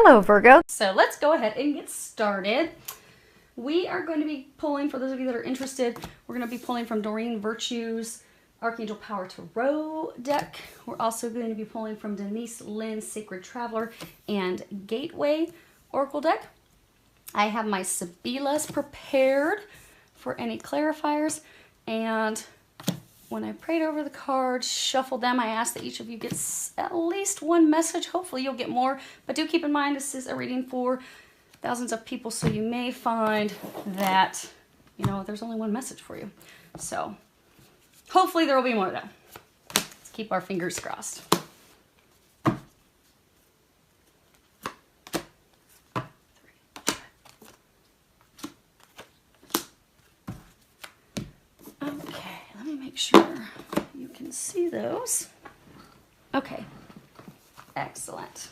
Hello, Virgo. So let's go ahead and get started. We are going to be pulling, for those of you that are interested, we're going to be pulling from Doreen Virtue's Archangel Power Tarot deck. We're also going to be pulling from Denise Lynn's Sacred Traveler and Gateway Oracle deck. I have my Sibilas prepared for any clarifiers, and when I prayed over the cards, shuffled them, I asked that each of you gets at least one message. Hopefully you'll get more, but do keep in mind this is a reading for thousands of people, so you may find that, you know, there's only one message for you. So hopefully there will be more of that. Let's keep our fingers crossed. Okay, let me make sure you can see those. Okay, excellent.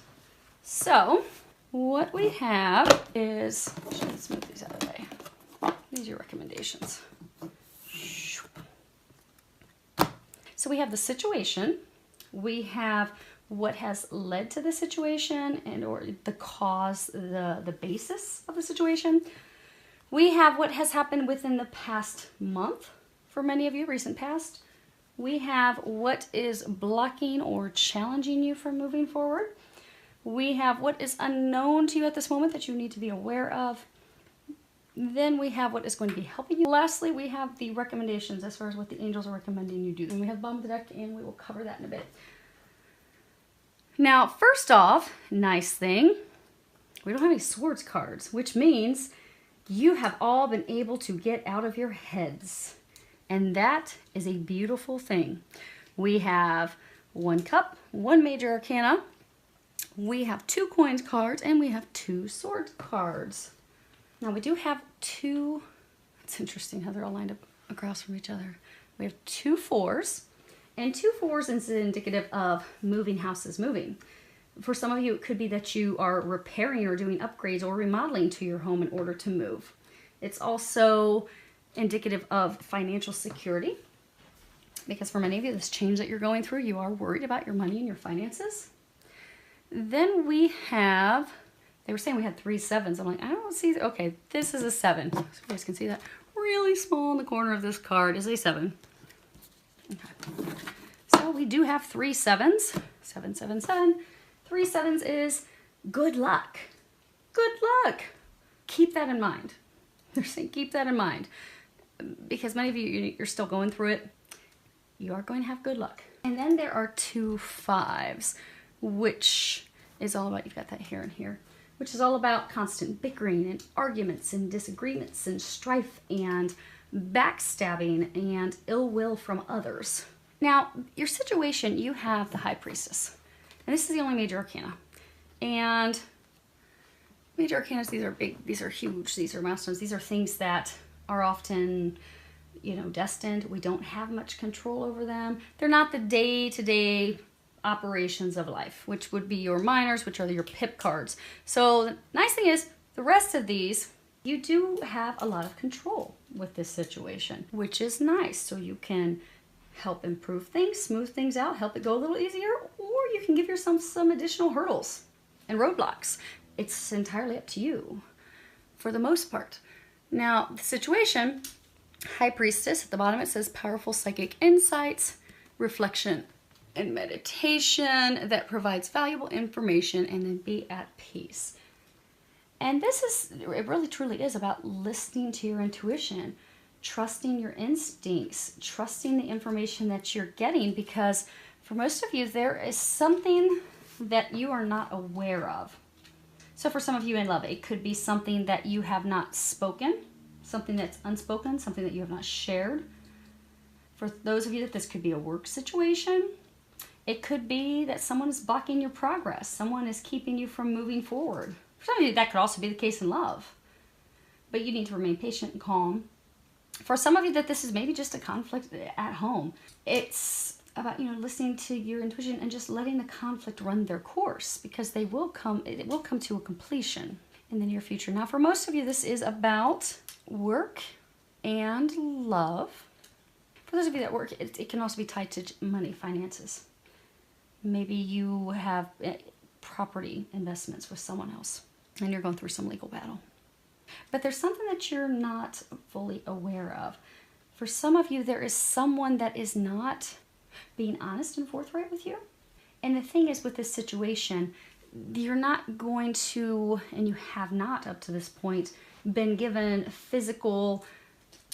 So what we have is, let's move these out of the way. These are your recommendations. So we have the situation, we have what has led to the situation and or the cause, the basis of the situation. We have what has happened within the past month, for many of you, recent past. We have what is blocking or challenging you from moving forward. We have what is unknown to you at this moment that you need to be aware of. Then we have what is going to be helping you. Lastly, we have the recommendations as far as what the angels are recommending you do. And we have the bottom of the deck, and we will cover that in a bit. Now, first off, nice thing, we don't have any swords cards, which means you have all been able to get out of your heads. And that is a beautiful thing. We have one cup, one major arcana. We have two coins cards, and we have two sword cards. Now we do have two, it's interesting how they're all lined up across from each other. We have two fours, and two fours is indicative of moving houses, moving. For some of you, it could be that you are repairing or doing upgrades or remodeling to your home in order to move. It's also indicative of financial security, because for many of you, this change that you're going through, you are worried about your money and your finances. Then we have, they were saying we had 3 sevens. I'm like, I don't see, okay, this is a 7. So you guys can see that really small in the corner of this card is a 7. Okay. So we do have 3 sevens. 7, 7, 7. 3 sevens is good luck. Good luck. Keep that in mind. They're saying keep that in mind. Because many of you, you're still going through it. You are going to have good luck. And then there are 2 5s, which is all about, you've got that here and here, which is all about constant bickering and arguments and disagreements and strife and backstabbing and ill will from others. Now, your situation, you have the High Priestess. And this is the only major arcana. And major arcanas, these are big, these are huge, these are milestones, these are things that are often, you know, destined. We don't have much control over them. They're not the day-to-day operations of life, which would be your minors, which are your pip cards. So the nice thing is, the rest of these, you do have a lot of control with this situation, which is nice. So you can help improve things, smooth things out, help it go a little easier, or you can give yourself some additional hurdles and roadblocks. It's entirely up to you for the most part. Now, the situation, High Priestess, at the bottom it says powerful psychic insights, reflection and meditation that provides valuable information, and then be at peace. And this is, it really truly is about listening to your intuition, trusting your instincts, trusting the information that you're getting, because for most of you, there is something that you are not aware of. So for some of you in love, it could be something that you have not spoken, something that's unspoken, something that you have not shared. For those of you that this could be a work situation, it could be that someone is blocking your progress. Someone is keeping you from moving forward. For some of you, that could also be the case in love. But you need to remain patient and calm. For some of you that this is maybe just a conflict at home. It's about, you know, listening to your intuition and just letting the conflict run their course, because they will come, it will come to a completion in the near future. Now, for most of you, this is about work and love. For those of you that work, it can also be tied to money, finances. Maybe you have property investments with someone else, and you're going through some legal battle. But there's something that you're not fully aware of. For some of you, there is someone that is not being honest and forthright with you. And the thing is, with this situation, you're not going to, and you have not up to this point, been given physical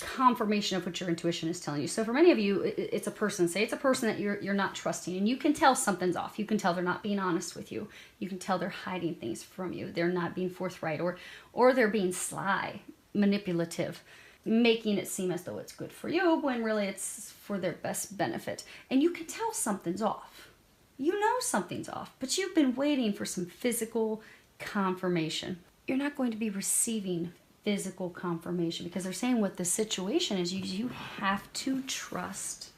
confirmation of what your intuition is telling you. So for many of you, it's a person. Say it's a person that you're not trusting, and you can tell something's off. You can tell they're not being honest with you. You can tell they're hiding things from you. They're not being forthright, or they're being sly, manipulative, making it seem as though it's good for you when really it's for their best benefit. And you can tell something's off. You know something's off, but you've been waiting for some physical confirmation. You're not going to be receiving physical confirmation because they're saying what the situation is. You have to trust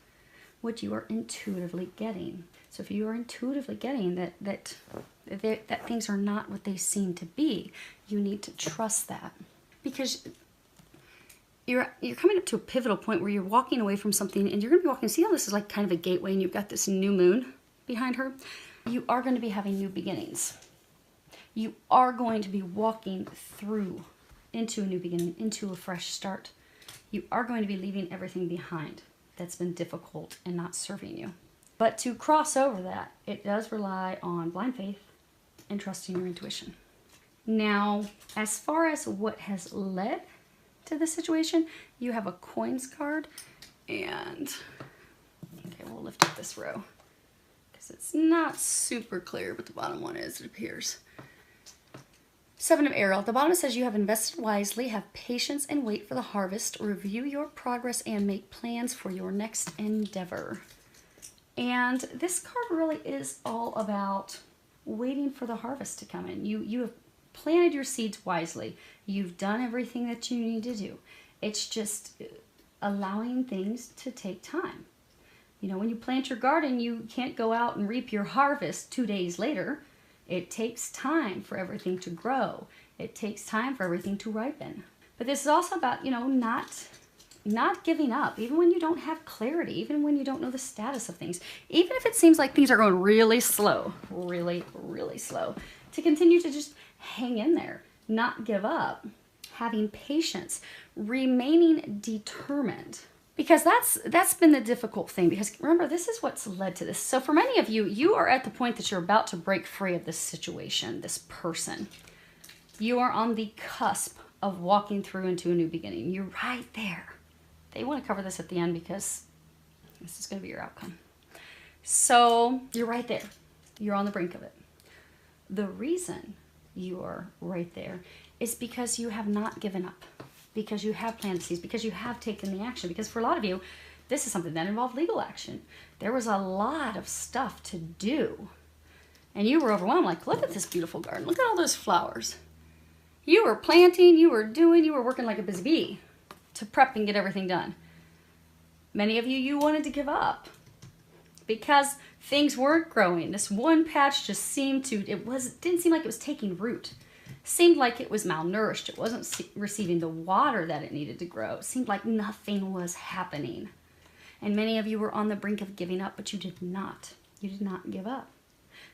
what you are intuitively getting. So if you are intuitively getting that things are not what they seem to be, you need to trust that, because you're coming up to a pivotal point where you're walking away from something, and you're going to be walking. See how this is like kind of a gateway, and you've got this new moon behind her? You are going to be having new beginnings. You are going to be walking through into a new beginning, into a fresh start. You are going to be leaving everything behind that's been difficult and not serving you. But to cross over that, it does rely on blind faith and trusting your intuition. Now, as far as what has led to the situation, you have a coins card, and okay, we'll lift up this row because it's not super clear, but the bottom one is, it appears. Seven of Arrow. The bottom says you have invested wisely, have patience, and wait for the harvest. Review your progress and make plans for your next endeavor. And this card really is all about waiting for the harvest to come in. You have planted your seeds wisely. You've done everything that you need to do. It's just allowing things to take time. You know, when you plant your garden, you can't go out and reap your harvest 2 days later. It takes time for everything to grow. It takes time for everything to ripen. But this is also about, you know, not giving up, even when you don't have clarity, even when you don't know the status of things, even if it seems like things are going really slow, really, really slow, to continue to just hang in there, not give up, having patience, remaining determined. Because that's been the difficult thing, because remember, this is what's led to this. So for many of you, you are at the point that you're about to break free of this situation, this person. You are on the cusp of walking through into a new beginning. You're right there. They want to cover this at the end because this is going to be your outcome. So you're right there. You're on the brink of it. The reason you are right there is because you have not given up. Because you have planted seeds, because you have taken the action. Because for a lot of you, this is something that involved legal action. There was a lot of stuff to do. And you were overwhelmed, like, look at this beautiful garden. Look at all those flowers. You were planting, you were working like a busy bee to prep and get everything done. Many of you, you wanted to give up because things weren't growing. This one patch just seemed to, didn't seem like it was taking root. Seemed like it was malnourished. It wasn't receiving the water that it needed to grow. It seemed like nothing was happening. And many of you were on the brink of giving up, but you did not. You did not give up.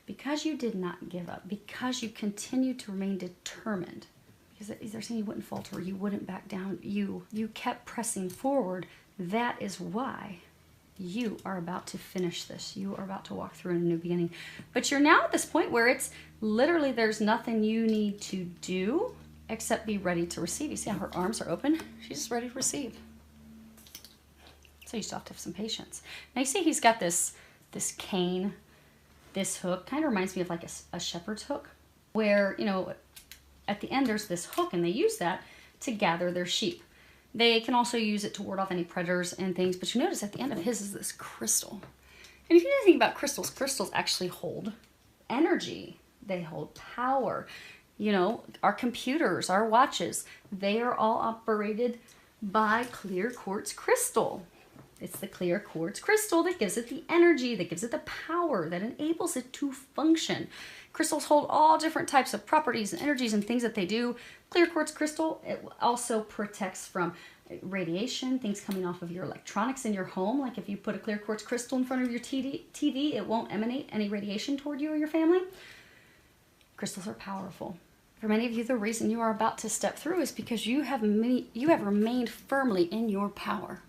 Because you did not give up, because you continued to remain determined, because they're saying you wouldn't falter, you wouldn't back down, you kept pressing forward, that is why you are about to finish this. You are about to walk through a new beginning. But you're now at this point where it's literally there's nothing you need to do except be ready to receive. You see how her arms are open? She's just ready to receive. So you still have to have some patience. Now you see he's got this cane, this hook. Kind of reminds me of like a shepherd's hook, where, you know, at the end there's this hook, and they use that to gather their sheep. They can also use it to ward off any predators and things, but you notice at the end of his is this crystal. And if you think about crystals, crystals actually hold energy. They hold power. You know, our computers, our watches, they are all operated by clear quartz crystal. It's the clear quartz crystal that gives it the energy, that gives it the power, that enables it to function. Crystals hold all different types of properties and energies and things that they do. Clear quartz crystal, it also protects from radiation, things coming off of your electronics in your home. Like if you put a clear quartz crystal in front of your TV, it won't emanate any radiation toward you or your family. Crystals are powerful. For many of you, the reason you are about to step through is because you have remained firmly in your power.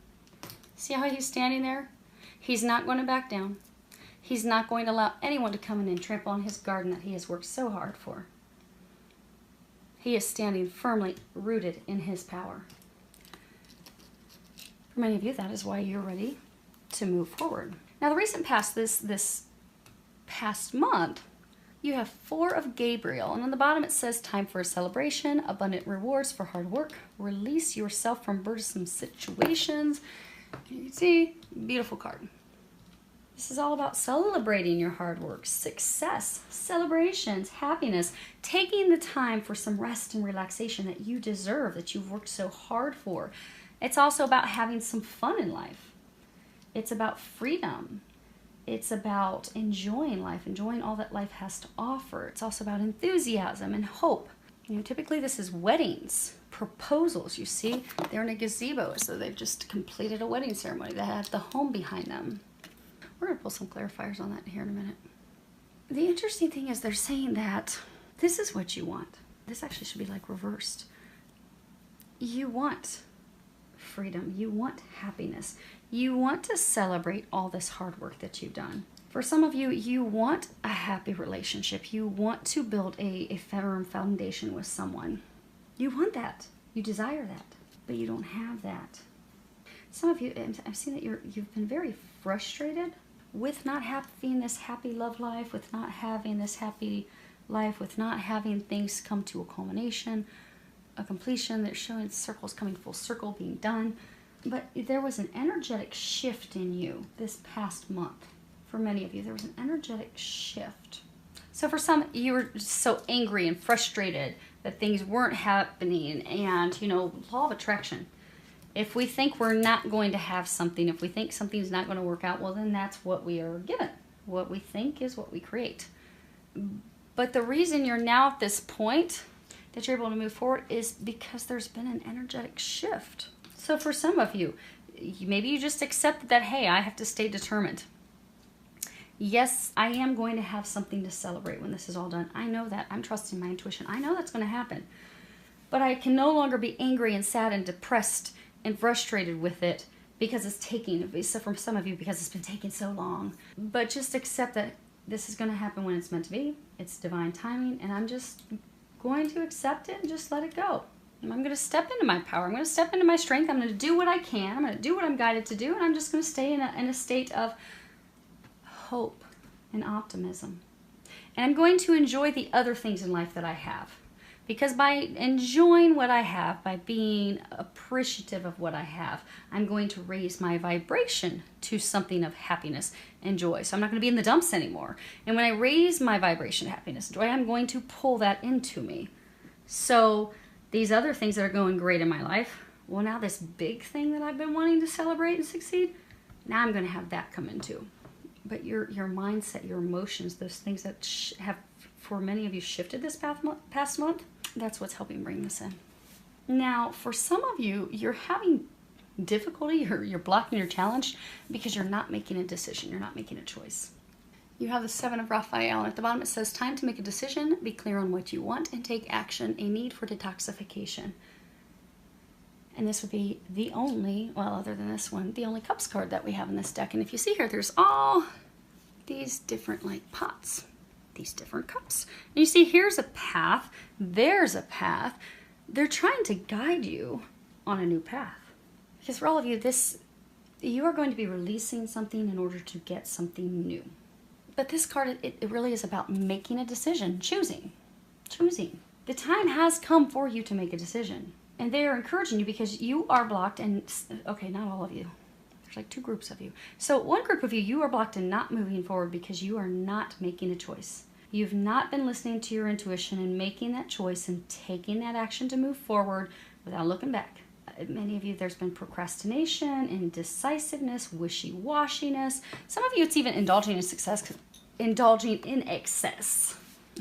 See how he's standing there? He's not going to back down. He's not going to allow anyone to come in and trample on his garden that he has worked so hard for. He is standing firmly rooted in his power. For many of you, that is why you're ready to move forward. Now, the recent past, this past month, you have 4 of Gabriel, and on the bottom it says, time for a celebration, abundant rewards for hard work, release yourself from burdensome situations. You can see, beautiful card. This is all about celebrating your hard work, success, celebrations, happiness, taking the time for some rest and relaxation that you deserve, that you've worked so hard for. It's also about having some fun in life. It's about freedom. It's about enjoying life, enjoying all that life has to offer. It's also about enthusiasm and hope. You know, typically this is weddings, proposals. You see, they're in a gazebo, so they've just completed a wedding ceremony. They have the home behind them. We're going to pull some clarifiers on that here in a minute. The interesting thing is they're saying that this is what you want. This actually should be like reversed. You want freedom. You want happiness. You want to celebrate all this hard work that you've done. For some of you, you want a happy relationship. You want to build a firm foundation with someone. You want that. You desire that, but you don't have that. Some of you, I've seen that you've been very frustrated with not having this happy love life, with not having this happy life, with not having things come to a culmination, a completion. They're showing circles coming full circle, being done. But there was an energetic shift in you this past month. For many of you, there was an energetic shift. So for some, you were just so angry and frustrated that things weren't happening. And, you know, law of attraction. If we think we're not going to have something, if we think something's not going to work out, well, then that's what we are given. What we think is what we create. But the reason you're now at this point that you're able to move forward is because there's been an energetic shift. So for some of you, maybe you just accepted that, hey, I have to stay determined. Yes, I am going to have something to celebrate when this is all done. I know that. I'm trusting my intuition. I know that's going to happen. But I can no longer be angry and sad and depressed and frustrated with it because it's taking, so for some of you, because it's been taking so long. But just accept that this is going to happen when it's meant to be. It's divine timing, and I'm just going to accept it and just let it go. And I'm going to step into my power. I'm going to step into my strength. I'm going to do what I can. I'm going to do what I'm guided to do, and I'm just going to stay in a state of hope and optimism. And I'm going to enjoy the other things in life that I have. Because by enjoying what I have, by being appreciative of what I have, I'm going to raise my vibration to something of happiness and joy. So I'm not going to be in the dumps anymore. And when I raise my vibration to happiness and joy, I'm going to pull that into me. So these other things that are going great in my life, well, now this big thing that I've been wanting to celebrate and succeed, now I'm going to have that come into. But your mindset, your emotions, those things that have, for many of you, shifted this past month, that's what's helping bring this in. Now, for some of you, you're having difficulty, you're blocking your challenge because you're not making a decision. You're not making a choice. You have the 7 of Raphael, and at the bottom it says, time to make a decision, be clear on what you want, and take action, a need for detoxification. And this would be the only, well, other than this one, the only Cups card that we have in this deck. And if you see here, there's all these different, like, pots, these different cups. And you see, here's a path, there's a path. They're trying to guide you on a new path. Because for all of you, you are going to be releasing something in order to get something new. But this card, it really is about making a decision, choosing. The time has come for you to make a decision. And they are encouraging you because you are blocked, and okay, not all of you. There's like 2 groups of you. So one group of you, you are blocked and not moving forward because you are not making a choice. You've not been listening to your intuition and making that choice and taking that action to move forward without looking back. Many of you, there's been procrastination, indecisiveness, wishy-washiness. Some of you, it's even indulging in excess.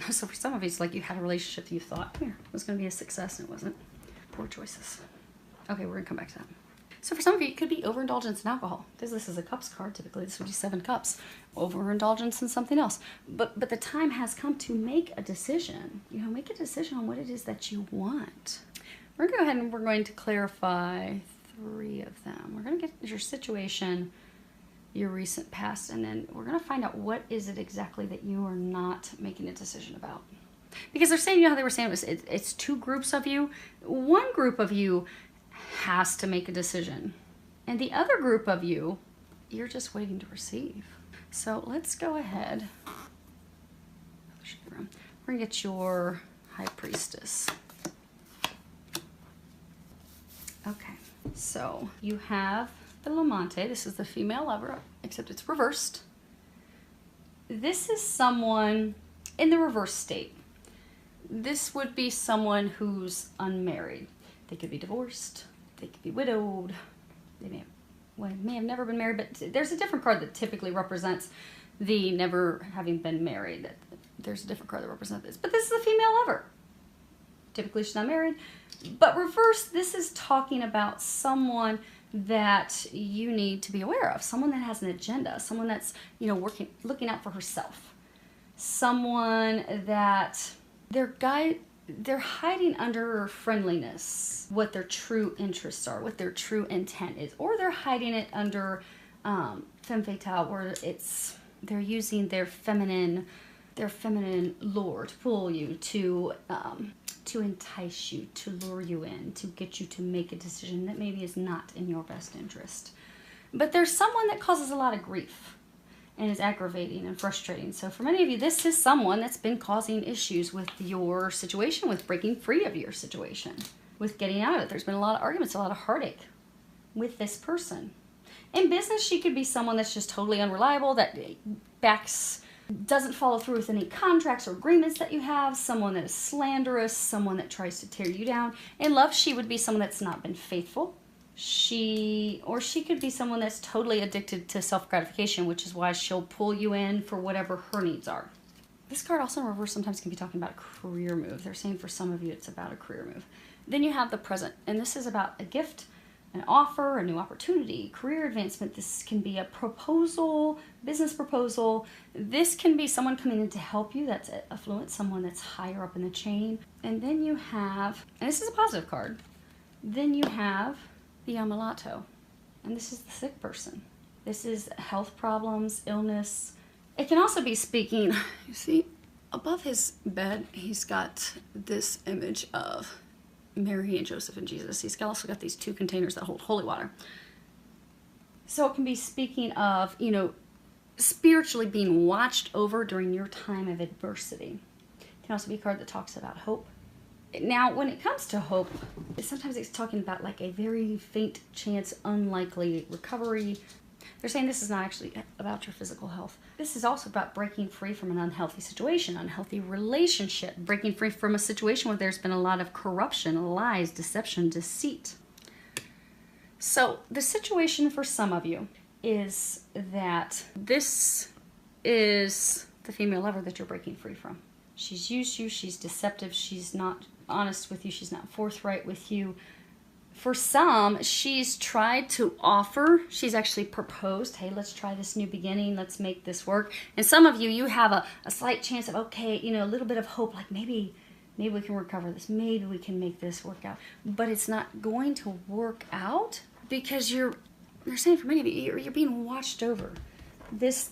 So for some of you, it's like you had a relationship that you thought, here, it was going to be a success, and it wasn't. Poor choices. Okay, we're going to come back to that. So for some of you, it could be overindulgence in alcohol, because this is a cups card. Typically, this would be 7 cups. Overindulgence in something else. But the time has come to make a decision. You know, make a decision on what it is that you want. We're going to go ahead and we're going to clarify 3 of them. We're going to get your situation, your recent past, and then we're going to find out what is it exactly that you are not making a decision about. Because they're saying, you know how they were saying it's 2 groups of you. One group of you has to make a decision. And the other group of you, you're just waiting to receive. So let's go ahead. We're going to get your High Priestess. Okay, so you have the Lamante. This is the female lover, except it's reversed. This is someone in the reverse state. This would be someone who's unmarried. They could be divorced. They could be widowed. They may have never been married, but there's a different card that typically represents the never having been married. There's a different card that represents this. But this is a female lover. Typically she's not married. But reverse, this is talking about someone that you need to be aware of. Someone that has an agenda. Someone that's, you know, looking out for herself. Someone that they're hiding under friendliness, what their true interests are, what their true intent is, or they're hiding it under femme fatale, where they're using their feminine lure to pull you, to entice you, to lure you in, to get you to make a decision that maybe is not in your best interest. But there's someone that causes a lot of grief and is aggravating and frustrating. So for many of you, this is someone that's been causing issues with your situation, with breaking free of your situation, with getting out of it. There's been a lot of arguments, a lot of heartache with this person. In business, she could be someone that's just totally unreliable, that doesn't follow through with any contracts or agreements that you have, someone that is slanderous, someone that tries to tear you down. In love, she would be someone that's not been faithful. She could be someone that's totally addicted to self-gratification, which is why she'll pull you in for whatever her needs are. This card also in reverse sometimes can be talking about a career move. They're saying for some of you it's about a career move. Then you have the present, and this is about a gift, an offer, a new opportunity, career advancement. This can be a proposal, business proposal. This can be someone coming in to help you that's affluent, someone that's higher up in the chain. And then you have, and this is a positive card, then you have the Ammalato, and this is the sick person. This is health problems, illness. It can also be speaking, you see, above his bed, he's got this image of Mary and Joseph and Jesus. He's also got these 2 containers that hold holy water. So it can be speaking of, you know, spiritually being watched over during your time of adversity. It can also be a card that talks about hope. Now, when it comes to hope, sometimes it's talking about like a very faint chance, unlikely recovery. They're saying this is not actually about your physical health. This is also about breaking free from an unhealthy situation, unhealthy relationship, breaking free from a situation where there's been a lot of corruption, lies, deception, deceit. So the situation for some of you is that this is the female lover that you're breaking free from. She's used you, she's deceptive, she's not honest with you, she's not forthright with you. For some, she's tried to offer, she's actually proposed, hey, let's try this new beginning, let's make this work. And some of you, you have a slight chance of, okay, you know, a little bit of hope, like maybe we can recover this, maybe we can make this work out. But it's not going to work out because they're saying for many of you, you're being watched over. This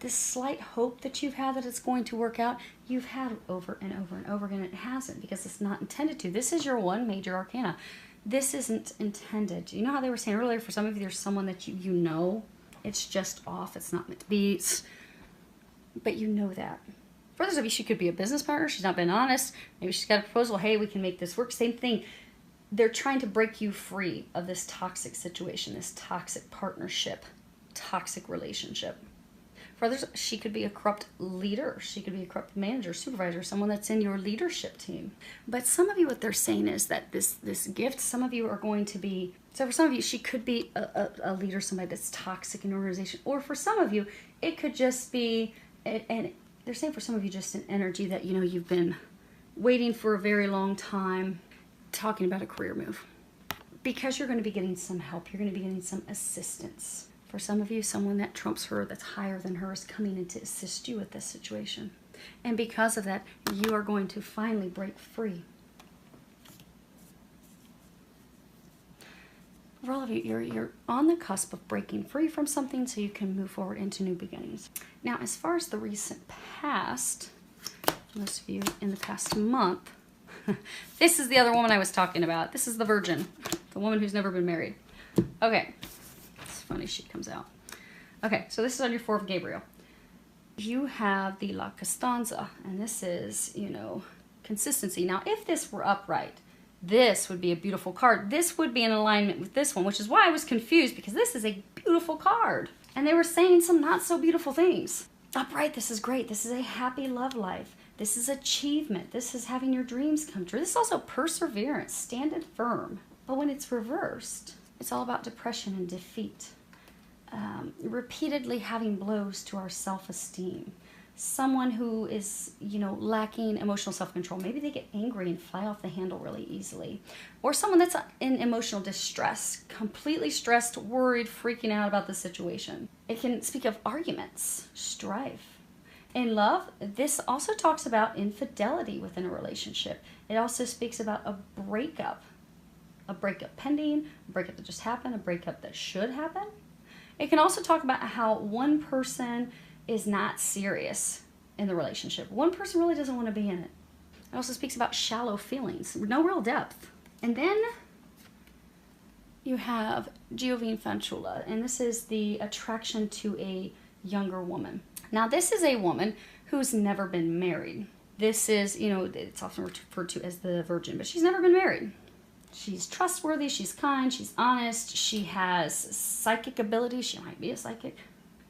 slight hope that you've had that it's going to work out, you've had over and over and over again. It hasn't, because it's not intended to. This is your 1 major arcana. This isn't intended. You know how they were saying earlier, for some of you, there's someone that you know, it's just off, it's not meant to be, but you know that. For others of you, she could be a business partner, she's not been honest, maybe she's got a proposal, hey, we can make this work, same thing. They're trying to break you free of this toxic situation, this toxic partnership, toxic relationship. For others, she could be a corrupt leader. She could be a corrupt manager, supervisor, someone that's in your leadership team. But some of you, what they're saying is that this gift, some of you are going to be, so for some of you, she could be a leader, somebody that's toxic in an organization. Or for some of you, it could just be, and they're saying for some of you, just an energy that, you know, you've been waiting for a very long time, talking about a career move. because you're going to be getting some help. You're going to be getting some assistance. For some of you, someone that trumps her, that's higher than her, is coming in to assist you with this situation. And because of that, you are going to finally break free. For all of you, you're on the cusp of breaking free from something so you can move forward into new beginnings. Now, as far as the recent past, most of you in the past month, this is the other woman I was talking about. This is the virgin, the woman who's never been married. Okay, it's funny she comes out. Okay, so this is on your 4 of Gabriel. You have the La Costanza, and this is, you know, consistency. Now, if this were upright, this would be a beautiful card. This would be in alignment with this one, which is why I was confused, because this is a beautiful card. And they were saying some not so beautiful things. Upright, this is great. This is a happy love life. This is achievement. This is having your dreams come true. This is also perseverance, standing firm. But when it's reversed, it's all about depression and defeat. Repeatedly having blows to our self-esteem. Someone who is, you know, lacking emotional self-control. Maybe they get angry and fly off the handle really easily. Or someone that's in emotional distress, completely stressed, worried, freaking out about the situation. It can speak of arguments, strife. In love, this also talks about infidelity within a relationship. It also speaks about a breakup pending, a breakup that just happened, a breakup that should happen. It can also talk about how one person is not serious in the relationship. One person really doesn't want to be in it. It also speaks about shallow feelings, no real depth. And then you have Giovine Fanciulla, and this is the attraction to a younger woman. Now, this is a woman who's never been married. This is, you know, it's often referred to as the virgin, but she's never been married. She's trustworthy, she's kind, she's honest, she has psychic ability, she might be a psychic.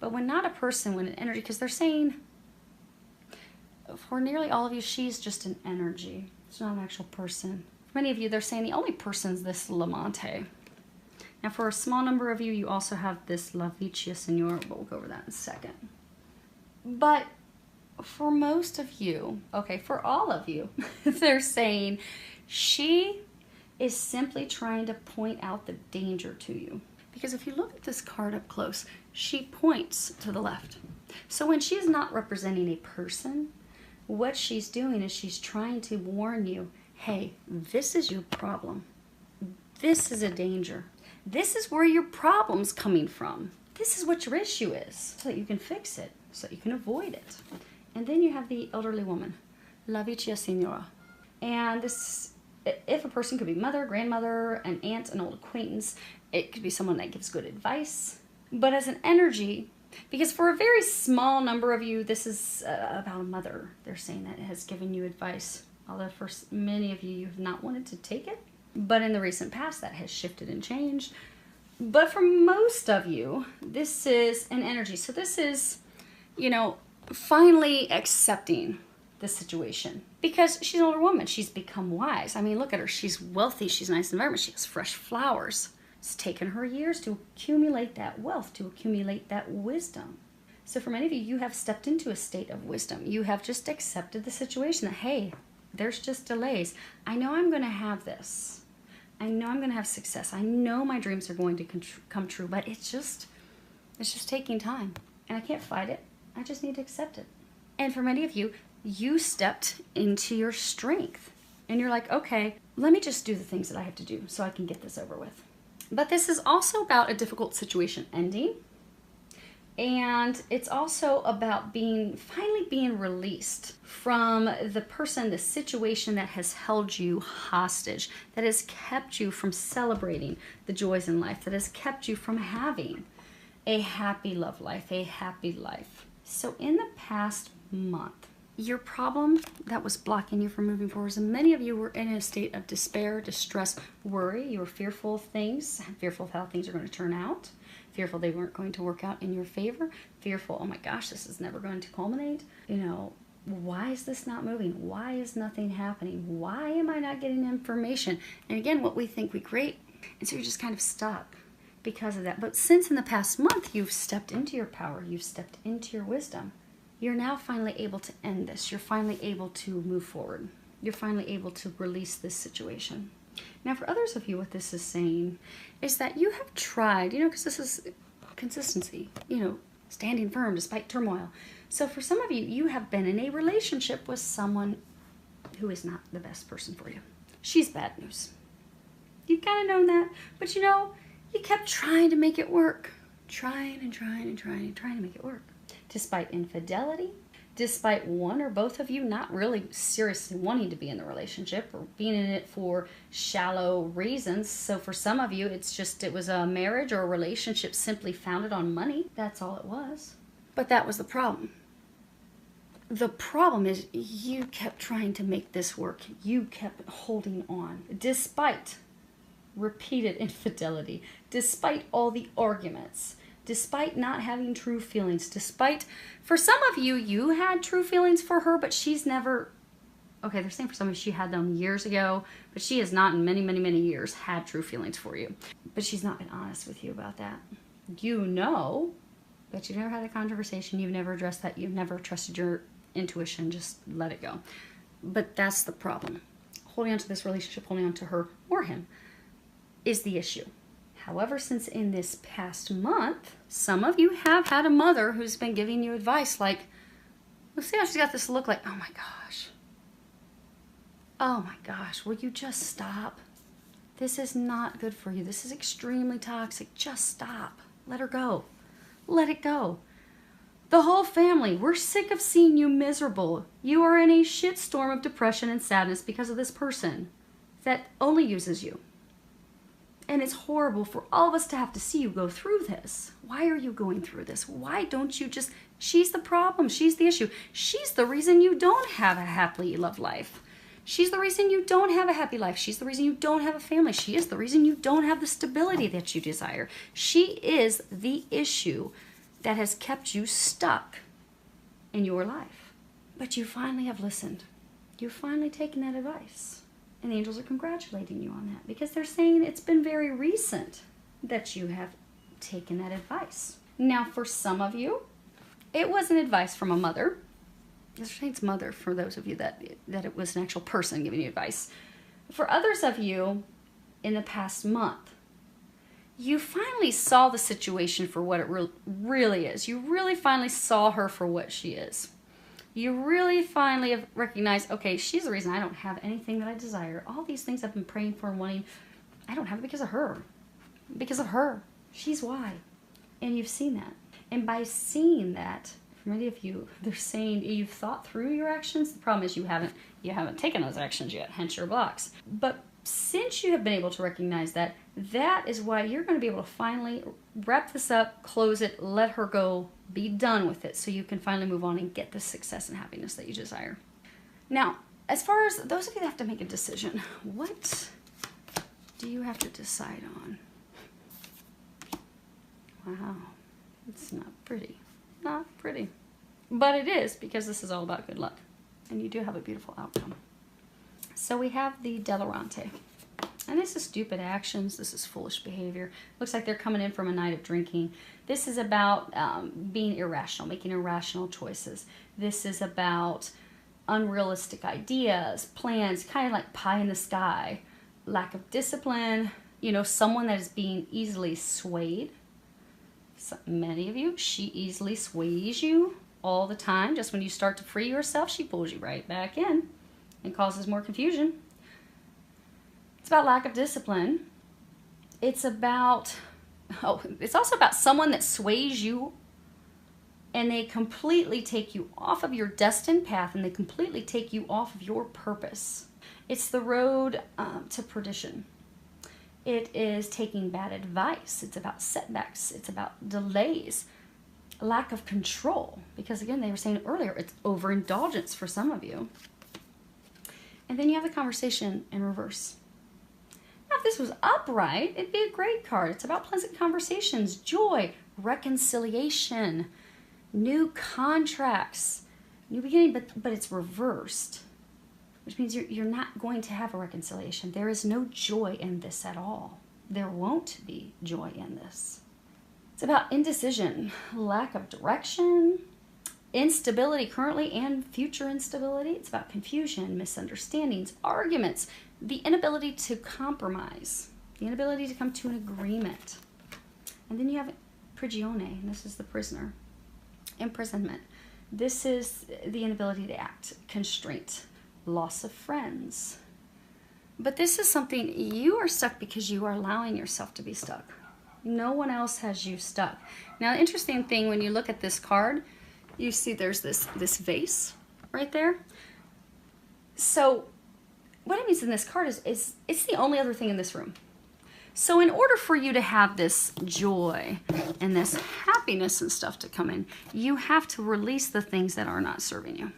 But when not a person, when an energy, because they're saying, for nearly all of you, she's just an energy. It's not an actual person. For many of you, they're saying the only person's this Lamante. Now, for a small number of you, you also have this La Vicia Signora, but we'll go over that in a second. But for most of you, okay, for all of you, they're saying she is simply trying to point out the danger to you. Because if you look at this card up close, she points to the left. So when she's not representing a person, what she's doing is she's trying to warn you, hey, this is your problem. This is a danger. This is where your problem's coming from. This is what your issue is, so that you can fix it, so that you can avoid it. And then you have the elderly woman, La Vicia Signora. And this, if a person could be mother, grandmother, an aunt, an old acquaintance, it could be someone that gives good advice. But as an energy, because for a very small number of you, this is about a mother. They're saying that has given you advice. Although for many of you, you've not wanted to take it. But in the recent past, that has shifted and changed. But for most of you, this is an energy. So this is, you know, finally accepting the situation. Because she's an older woman. She's become wise. I mean, look at her. She's wealthy. She's a nice environment. She has fresh flowers. It's taken her years to accumulate that wealth, to accumulate that wisdom. So for many of you, you have stepped into a state of wisdom. You have just accepted the situation that, hey, there's just delays. I know I'm going to have this. I know I'm going to have success. I know my dreams are going to come true, but it's just taking time. And I can't fight it. I just need to accept it. And for many of you, you stepped into your strength. And you're like, okay, let me just do the things that I have to do so I can get this over with. But this is also about a difficult situation ending. And it's also about finally being released from the person, the situation that has held you hostage, that has kept you from celebrating the joys in life, that has kept you from having a happy love life, a happy life. So in the past month, your problem that was blocking you from moving forward, and many of you were in a state of despair, distress, worry. You were fearful of things, fearful of how things are going to turn out, fearful they weren't going to work out in your favor, fearful, oh my gosh, this is never going to culminate. You know, why is this not moving? Why is nothing happening? Why am I not getting information? And again, what we think we create. And so you're just kind of stuck because of that. But since in the past month, you've stepped into your power, you've stepped into your wisdom, you're now finally able to end this. You're finally able to move forward. You're finally able to release this situation. Now, for others of you, what this is saying is that you have tried, because this is consistency, standing firm despite turmoil. So for some of you, you have been in a relationship with someone who is not the best person for you. She's bad news. You've kind of known that, but you kept trying to make it work. Trying to make it work. Despite infidelity, despite one or both of you not really seriously wanting to be in the relationship or being in it for shallow reasons. So for some of you, it was a marriage or a relationship simply founded on money. That's all it was. But that was the problem. The problem is you kept trying to make this work. You kept holding on despite repeated infidelity, despite all the arguments, despite not having true feelings, despite, for some of you, you had true feelings for her, but she's never, okay, they're saying for some of you, she had them years ago, but she has not in many, many, many years had true feelings for you. But she's not been honest with you about that. But you've never had a conversation, you've never addressed that, you've never trusted your intuition, just let it go. But that's the problem. Holding on to this relationship, holding on to her or him is the issue. However, since in this past month, some of you have had a mother who's been giving you advice like, well, see how she's got this look like, oh my gosh, will you just stop? This is not good for you. This is extremely toxic. Just stop. Let her go. Let it go. The whole family, we're sick of seeing you miserable. You are in a shitstorm of depression and sadness because of this person that only uses you. And it's horrible for all of us to have to see you go through this. Why are you going through this? Why don't you just... She's the problem. She's the issue. She's the reason you don't have a happily loved life. She's the reason you don't have a happy life. She's the reason you don't have a family. She is the reason you don't have the stability that you desire. She is the issue that has kept you stuck in your life. But you finally have listened. You've finally taken that advice. And the angels are congratulating you on that because they're saying it's been very recent that you have taken that advice. Now, for some of you, it wasn't advice from a mother. They're saying it's mother for those of you that it was an actual person giving you advice. For others of you, in the past month, you finally saw the situation for what it really is. You really finally saw her for what she is. You really finally have recognized, okay, she's the reason I don't have anything that I desire. All these things I've been praying for and wanting, I don't have it because of her. Because of her. She's why. And you've seen that. And by seeing that, for many of you, they're saying you've thought through your actions. The problem is you haven't taken those actions yet, hence your blocks. But since you have been able to recognize that, that is why you're going to be able to finally wrap this up, close it, let her go, be done with it, so you can finally move on and get the success and happiness that you desire. Now, as far as those of you that have to make a decision, what do you have to decide on? Wow, it's not pretty. Not pretty. But it is, because this is all about good luck. And you do have a beautiful outcome. So we have the Delarante. And this is stupid actions. This is foolish behavior. Looks like they're coming in from a night of drinking. This is about being irrational, making irrational choices. This is about unrealistic ideas, plans, kind of like pie in the sky. Lack of discipline. Someone that is being easily swayed. So many of you, she easily sways you all the time. Just when you start to free yourself, she pulls you right back in and causes more confusion. It's about lack of discipline. It's about, it's also about someone that sways you and they completely take you off of your destined path and they completely take you off of your purpose. It's the road to perdition. It is taking bad advice. It's about setbacks. It's about delays, lack of control. Because again, they were saying earlier, it's overindulgence for some of you. And then you have the conversation in reverse. Now, if this was upright, it'd be a great card. It's about pleasant conversations, joy, reconciliation, new contracts, new beginning, but it's reversed. Which means you're not going to have a reconciliation. There is no joy in this at all. There won't be joy in this. It's about indecision, lack of direction, instability currently and future instability. It's about confusion, misunderstandings, arguments, the inability to compromise, the inability to come to an agreement. And then you have prigione, and this is the prisoner. Imprisonment. This is the inability to act, constraint, loss of friends. But this is something, you are stuck because you are allowing yourself to be stuck. No one else has you stuck. Now, the interesting thing, when you look at this card, you see there's this vase right there. So what it means in this card is it's the only other thing in this room. So in order for you to have this joy and this happiness and stuff to come in, you have to release the things that are not serving you.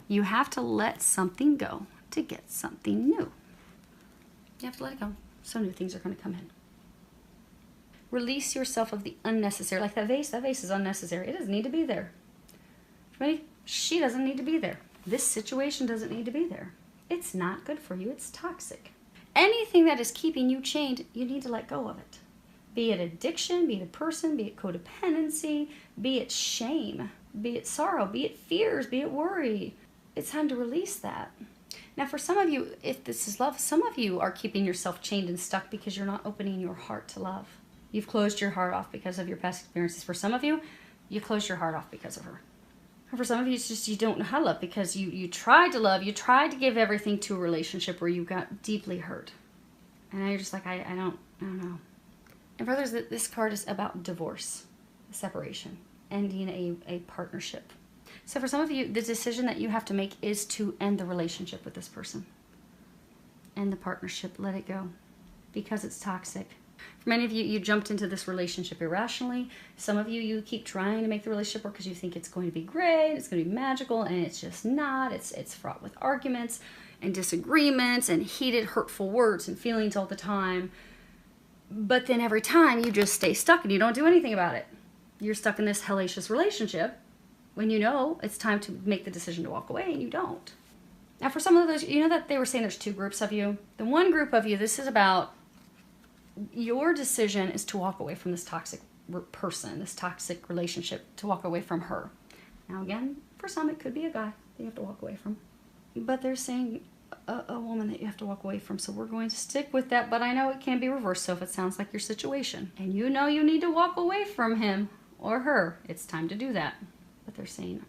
You have to let something go to get something new. You have to let it go, so new things are going to come in. Release yourself of the unnecessary. Like that vase is unnecessary. It doesn't need to be there. Right? She doesn't need to be there. This situation doesn't need to be there. It's not good for you. It's toxic. Anything that is keeping you chained, you need to let go of it. Be it addiction, be it a person, be it codependency, be it shame, be it sorrow, be it fears, be it worry. It's time to release that. Now, for some of you, if this is love, some of you are keeping yourself chained and stuck because you're not opening your heart to love. You've closed your heart off because of your past experiences. For some of you, you closed your heart off because of her. And for some of you, it's just you don't know how to love because you tried to love, you tried to give everything to a relationship where you got deeply hurt. And now you're just like, I don't know. And brothers, this card is about divorce, separation, ending a partnership. So for some of you, the decision that you have to make is to end the relationship with this person. End the partnership, let it go, because it's toxic. For many of you, you jumped into this relationship irrationally. Some of you, you keep trying to make the relationship work because you think it's going to be great, it's going to be magical, and it's just not. It's fraught with arguments and disagreements and heated, hurtful words and feelings all the time. But then every time you just stay stuck and you don't do anything about it. You're stuck in this hellacious relationship when you know it's time to make the decision to walk away and you don't. Now for some of those, you know that they were saying there's two groups of you. The one group of you, this is about your decision is to walk away from this toxic person, this toxic relationship, to walk away from her. Now again, for some it could be a guy that you have to walk away from. But they're saying a woman that you have to walk away from. So we're going to stick with that, but I know it can be reversed. So if it sounds like your situation and you know you need to walk away from him or her, it's time to do that. But they're saying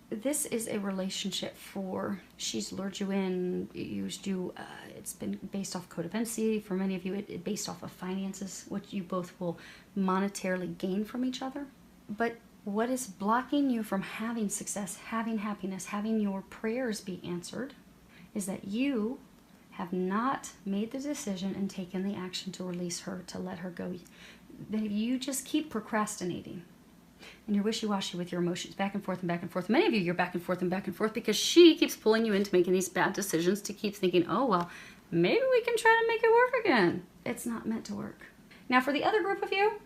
this is a relationship for, she's lured you in, used you, it's been based off codependency. For many of you, it based off of finances, which you both will monetarily gain from each other. But what is blocking you from having success, having happiness, having your prayers be answered is that you have not made the decision and taken the action to release her, to let her go. That you just keep procrastinating. And you're wishy-washy with your emotions, back and forth and back and forth. Many of you, you're back and forth because she keeps pulling you into making these bad decisions to keep thinking, oh, well, maybe we can try to make it work again. It's not meant to work. Now, for the other group of you,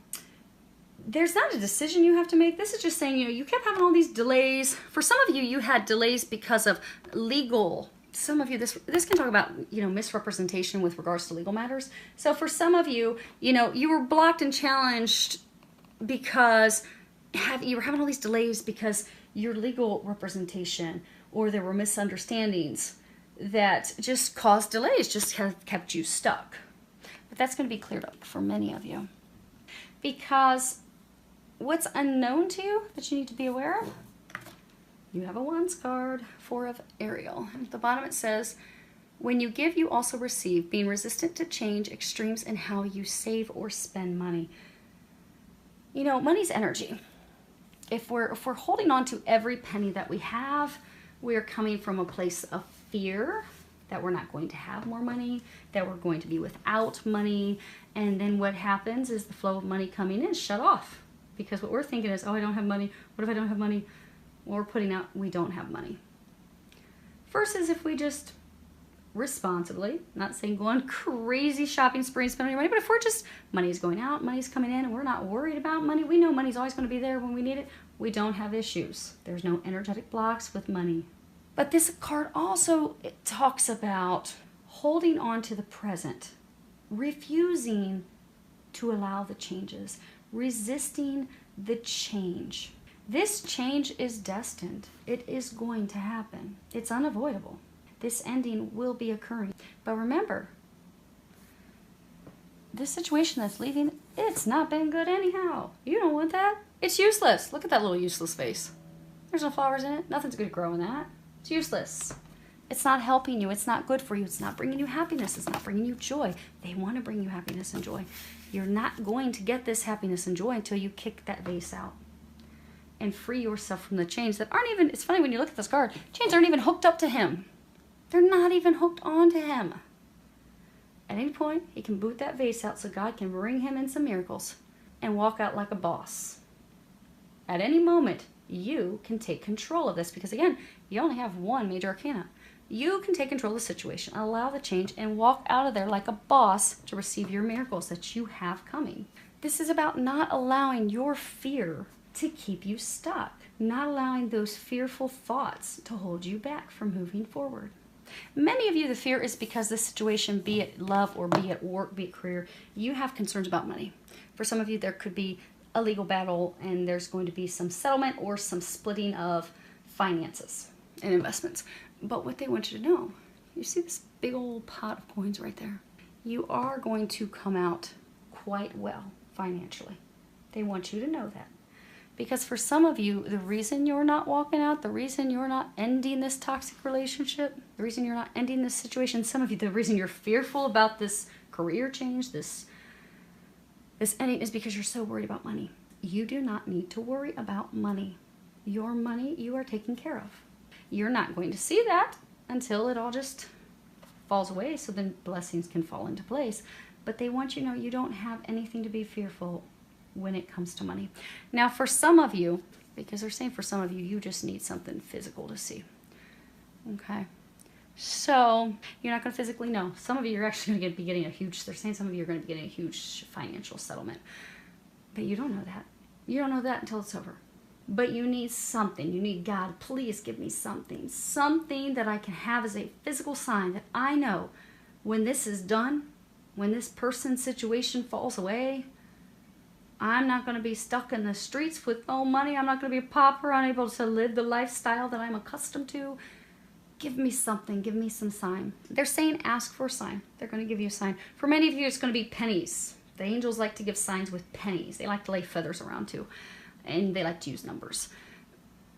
there's not a decision you have to make. This is just saying, you kept having all these delays. For some of you, you had delays because of legal. Some of you, this can talk about, misrepresentation with regards to legal matters. So for some of you, you were blocked and challenged because you were having all these delays because your legal representation or there were misunderstandings that just caused delays, just have kept you stuck. But that's going to be cleared up for many of you. Because what's unknown to you that you need to be aware of? You have a Wands card, Four of Ariel. And at the bottom it says, when you give, you also receive, being resistant to change, extremes in how you save or spend money. Money's energy. If we're holding on to every penny that we have, we're coming from a place of fear that we're not going to have more money, that we're going to be without money, and then what happens is the flow of money coming in is shut off. Because what we're thinking is, oh, I don't have money. What if I don't have money? Well, we're putting out, we don't have money. Versus if we just responsibly, not saying go on crazy shopping spree and spend all your money, but if we're just, money's going out, money's coming in, and we're not worried about money, we know money's always going to be there when we need it, we don't have issues. There's no energetic blocks with money. But this card also, it talks about holding on to the present, refusing to allow the changes, resisting the change. This change is destined. It is going to happen. It's unavoidable. This ending will be occurring. But remember, this situation that's leaving, it's not been good anyhow. You don't want that. It's useless. Look at that little useless face. There's no flowers in it. Nothing's going to grow in that. It's useless. It's not helping you. It's not good for you. It's not bringing you happiness. It's not bringing you joy. They want to bring you happiness and joy. You're not going to get this happiness and joy until you kick that vase out and free yourself from the chains that aren't even, it's funny when you look at this card, chains aren't even hooked up to him. They're not even hooked onto him. At any point, he can boot that vase out so God can bring him in some miracles and walk out like a boss. At any moment, you can take control of this because, again, you only have one major arcana. You can take control of the situation, allow the change, and walk out of there like a boss to receive your miracles that you have coming. This is about not allowing your fear to keep you stuck, not allowing those fearful thoughts to hold you back from moving forward. Many of you, the fear is because this situation, be it love or be it work, be it career, you have concerns about money. For some of you, there could be a legal battle and there's going to be some settlement or some splitting of finances and investments. But what they want you to know, you see this big old pot of coins right there? You are going to come out quite well financially. They want you to know that. Because for some of you, the reason you're not walking out, the reason you're not ending this toxic relationship, the reason you're not ending this situation, some of you, the reason you're fearful about this career change, this ending is because you're so worried about money. You do not need to worry about money. Your money you are taken care of. You're not going to see that until it all just falls away so then blessings can fall into place. But they want you to know you don't have anything to be fearful when it comes to money. Now for some of you, because they're saying for some of you, you just need something physical to see. Okay. So you're not going to physically know. Some of you are actually going to be getting a huge, they're saying some of you are going to be getting a huge financial settlement. But you don't know that. You don't know that until it's over. But you need something. You need God, please give me something. Something that I can have as a physical sign that I know when this is done, when this person's situation falls away, I'm not going to be stuck in the streets with no money. I'm not going to be a pauper, unable to live the lifestyle that I'm accustomed to. Give me something. Give me some sign. They're saying ask for a sign. They're going to give you a sign. For many of you, it's going to be pennies. The angels like to give signs with pennies. They like to lay feathers around too. And they like to use numbers.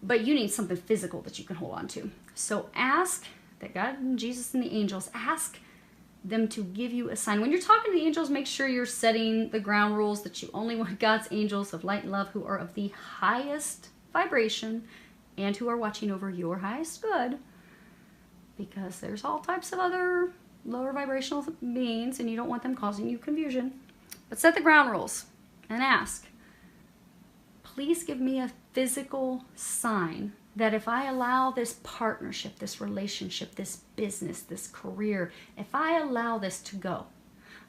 But you need something physical that you can hold on to. So ask that God and Jesus and the angels, ask them to give you a sign. When you're talking to the angels, make sure you're setting the ground rules that you only want God's angels of light and love who are of the highest vibration and who are watching over your highest good, because there's all types of other lower vibrational beings and you don't want them causing you confusion. But set the ground rules and ask, please give me a physical sign that if I allow this partnership, this relationship, this business, this career, if I allow this to go,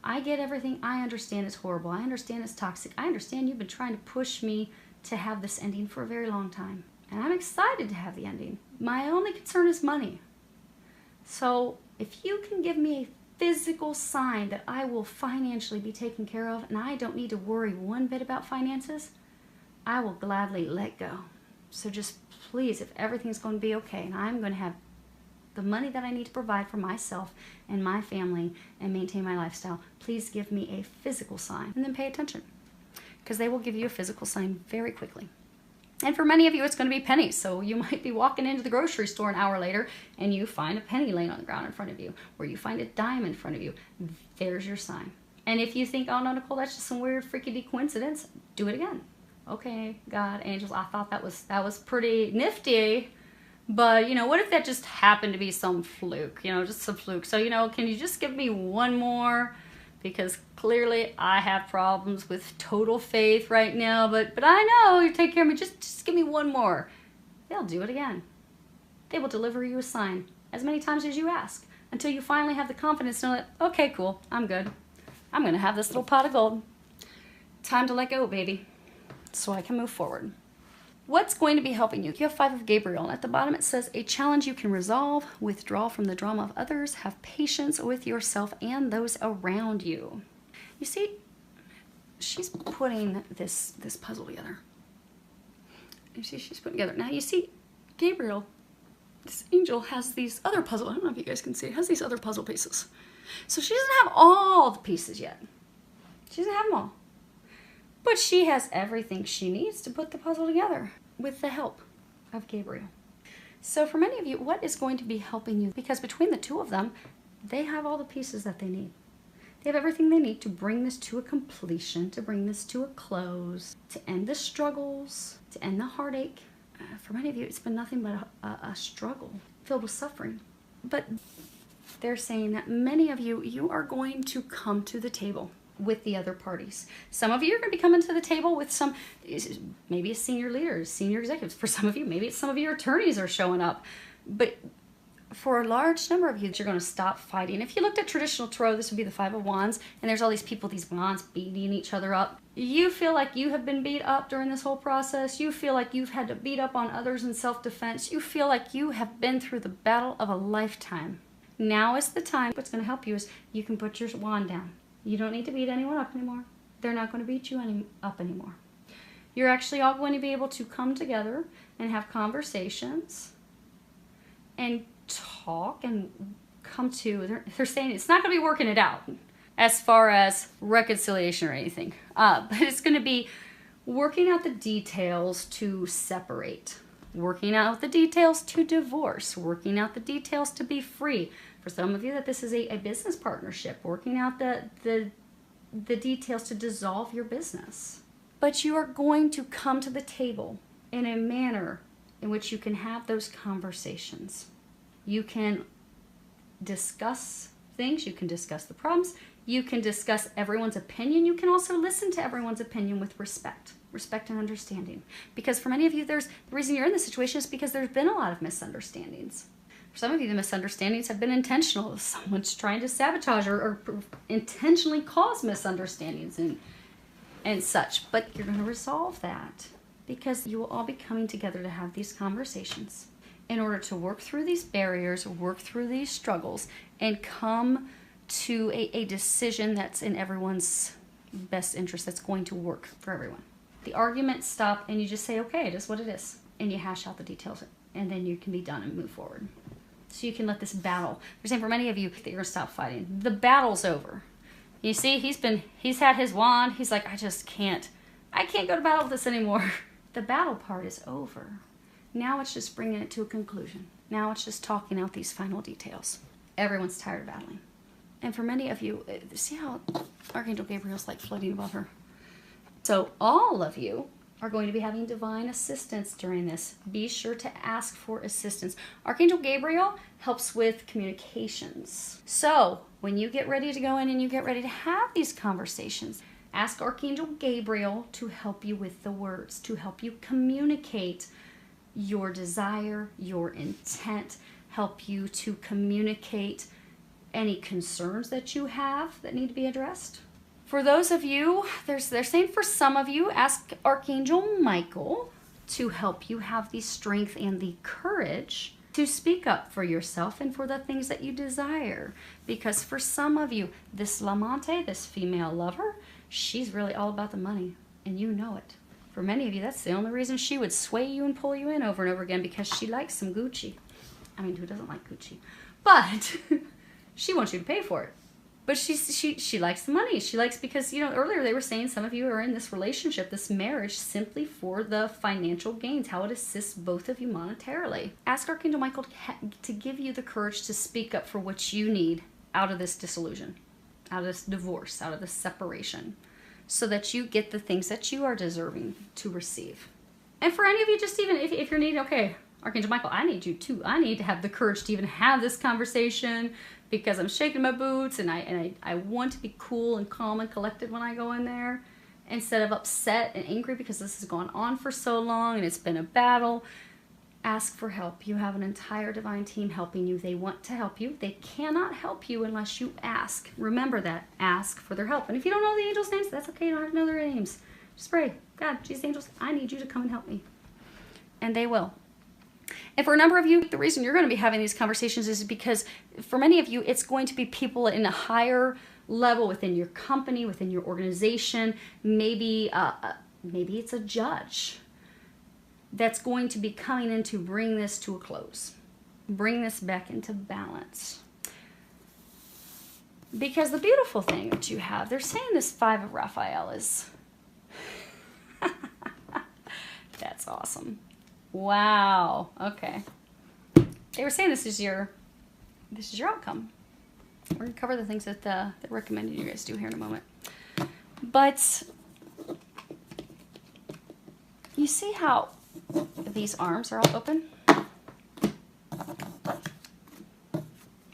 I get everything. I understand it's horrible. I understand it's toxic. I understand you've been trying to push me to have this ending for a very long time. And I'm excited to have the ending. My only concern is money. So if you can give me a physical sign that I will financially be taken care of and I don't need to worry one bit about finances, I will gladly let go. So just please, if everything's going to be okay and I'm going to have the money that I need to provide for myself and my family and maintain my lifestyle, please give me a physical sign and then pay attention, because they will give you a physical sign very quickly. And for many of you, it's going to be pennies. So you might be walking into the grocery store an hour later and you find a penny laying on the ground in front of you, or you find a dime in front of you. There's your sign. And if you think, oh no, Nicole, that's just some weird freaky coincidence, do it again. Okay, God, angels, I thought that was pretty nifty, but you know, what if that just happened to be some fluke, you know, just some fluke. So, you know, can you just give me one more? Because clearly I have problems with total faith right now, but I know you take care of me. Just give me one more. They'll do it again. They will deliver you a sign as many times as you ask until you finally have the confidence to know that, okay, cool, I'm good. I'm going to have this little pot of gold. Time to let go, baby, so I can move forward. What's going to be helping you? You have 5 of Gabriel, and at the bottom it says, a challenge you can resolve, withdraw from the drama of others, have patience with yourself and those around you. You see, she's putting this puzzle together. You see, she's putting together. Now you see, Gabriel, this angel has these other puzzle. I don't know if you guys can see. It has these other puzzle pieces. So she doesn't have all the pieces yet. She doesn't have them all. But she has everything she needs to put the puzzle together with the help of Gabriel. So for many of you, what is going to be helping you? Because between the two of them, they have all the pieces that they need. They have everything they need to bring this to a completion, to bring this to a close, to end the struggles, to end the heartache. For many of you, it's been nothing but a struggle filled with suffering. But they're saying that many of you, you are going to come to the table with the other parties. Some of you are going to be coming to the table with some, maybe it's senior leaders, senior executives. For some of you, maybe it's some of your attorneys are showing up. But for a large number of you, you're going to stop fighting. If you looked at traditional tarot, this would be the Five of Wands, and there's all these people, these wands beating each other up. You feel like you have been beat up during this whole process. You feel like you've had to beat up on others in self-defense. You feel like you have been through the battle of a lifetime. Now is the time. What's going to help you is you can put your wand down. You don't need to beat anyone up anymore. They're not going to beat you up anymore. You're actually all going to be able to come together and have conversations and talk and come to, they're saying it's not going to be working it out as far as reconciliation or anything, but it's going to be working out the details to separate, working out the details to divorce, working out the details to be free. For some of you, that this is a business partnership, working out the details to dissolve your business. But you are going to come to the table in a manner in which you can have those conversations. You can discuss things, you can discuss the problems, you can discuss everyone's opinion, you can also listen to everyone's opinion with respect and understanding. Because for many of you, the reason you're in this situation is because there's been a lot of misunderstandings. For some of you, the misunderstandings have been intentional. Someone's trying to sabotage or intentionally cause misunderstandings and such. But you're going to resolve that because you will all be coming together to have these conversations in order to work through these barriers, work through these struggles, and come to a decision that's in everyone's best interest, that's going to work for everyone. The arguments stop and you just say, okay, it is what it is. And you hash out the details and then you can be done and move forward. So you can let this battle, they're saying for many of you that you're gonna stop fighting. The battle's over. You see, he's had his wand. He's like, I can't go to battle with this anymore. The battle part is over. Now it's just bringing it to a conclusion. Now it's just talking out these final details. Everyone's tired of battling. And for many of you, see how Archangel Gabriel's like floating above her? So all of you are going to be having divine assistance during this. Be sure to ask for assistance. Archangel Gabriel helps with communications. So when you get ready to go in and you get ready to have these conversations, ask Archangel Gabriel to help you with the words, to help you communicate your desire, your intent, help you to communicate any concerns that you have that need to be addressed. For those of you, they're saying for some of you, ask Archangel Michael to help you have the strength and the courage to speak up for yourself and for the things that you desire. Because for some of you, this Lamante, this female lover, she's really all about the money, and you know it. For many of you, that's the only reason she would sway you and pull you in over and over again, because she likes some Gucci. I mean, who doesn't like Gucci? But she wants you to pay for it. But she likes the money. She likes, because, you know, earlier they were saying some of you are in this relationship, this marriage, simply for the financial gains, how it assists both of you monetarily. Ask Archangel Michael to give you the courage to speak up for what you need out of this disillusion, out of this divorce, out of this separation, so that you get the things that you are deserving to receive. And for any of you, just even if you're needing, okay, Archangel Michael, I need you too. I need to have the courage to even have this conversation, because I'm shaking my boots and I want to be cool and calm and collected when I go in there, instead of upset and angry because this has gone on for so long and it's been a battle. Ask for help. You have an entire divine team helping you. They want to help you. They cannot help you unless you ask. Remember that. Ask for their help. And if you don't know the angels' names, that's okay. You don't have to know their names. Just pray, God, Jesus, angels, I need you to come and help me. And they will. And for a number of you, the reason you're going to be having these conversations is because for many of you, it's going to be people in a higher level within your company, within your organization. Maybe it's a judge. that's going to be coming in to bring this to a close. Bring this back into balance. Because the beautiful thing that you have, they're saying this Five of Raphael is... That's awesome. Wow. Okay. They were saying this is your outcome. We're going to cover the things that they're recommending you guys do here in a moment. But you see how these arms are all open?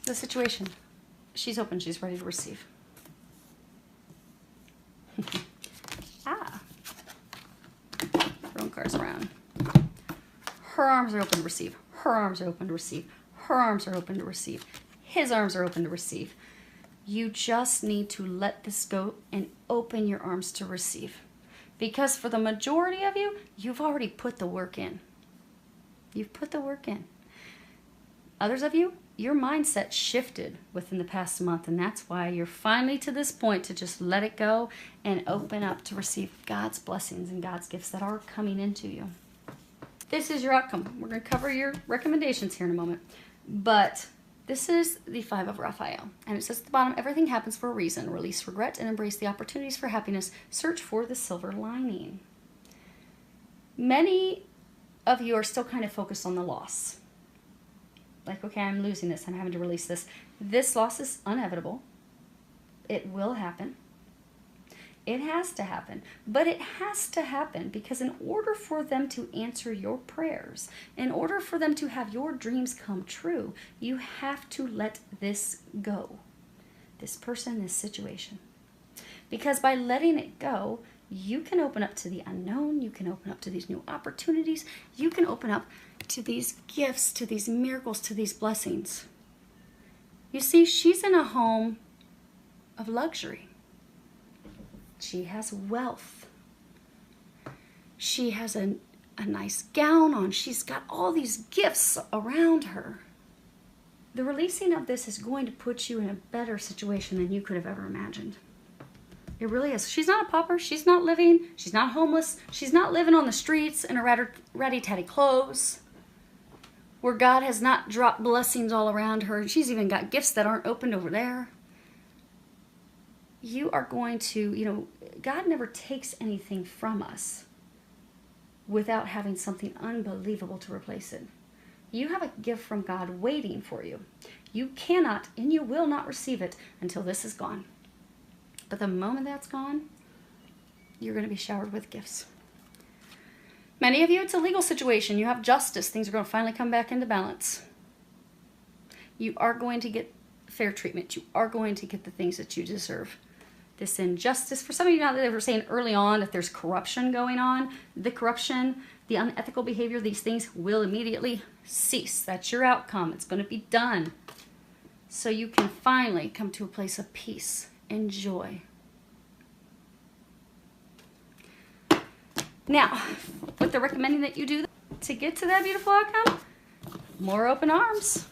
The situation. She's open. She's ready to receive. Throwing cards around. Her arms are open to receive. Her arms are open to receive. Her arms are open to receive. His arms are open to receive. You just need to let this go and open your arms to receive. Because for the majority of you, you've already put the work in. You've put the work in. Others of you, your mindset shifted within the past month, and that's why you're finally to this point to just let it go and open up to receive God's blessings and God's gifts that are coming into you. This is your outcome. We're going to cover your recommendations here in a moment. But this is the Five of Raphael. And it says at the bottom, everything happens for a reason. Release regret and embrace the opportunities for happiness. Search for the silver lining. Many of you are still kind of focused on the loss. Like, okay, I'm losing this. I'm having to release this. This loss is inevitable. It will happen. It has to happen. But it has to happen because in order for them to answer your prayers, in order for them to have your dreams come true, you have to let this go. This person, this situation. Because by letting it go, you can open up to the unknown. You can open up to these new opportunities. You can open up to these gifts, to these miracles, to these blessings. You see, she's in a home of luxury. She has wealth. She has a nice gown on. She's got all these gifts around her. The releasing of this is going to put you in a better situation than you could have ever imagined. It really is. She's not a pauper. She's not living. She's not homeless. She's not living on the streets in her ratty-tatty clothes, where God has not dropped blessings all around her. She's even got gifts that aren't opened over there. You are going to, God never takes anything from us without having something unbelievable to replace it. You have a gift from God waiting for you. You cannot and you will not receive it until this is gone. But the moment that's gone, you're going to be showered with gifts. Many of you, it's a legal situation. You have justice. Things are going to finally come back into balance. You are going to get fair treatment. You are going to get the things that you deserve. This injustice, for some of you now that they were saying early on that there's corruption going on, the corruption, the unethical behavior, these things will immediately cease. That's your outcome. It's going to be done. So you can finally come to a place of peace and joy. Now, what they're recommending that you do to get to that beautiful outcome, more open arms.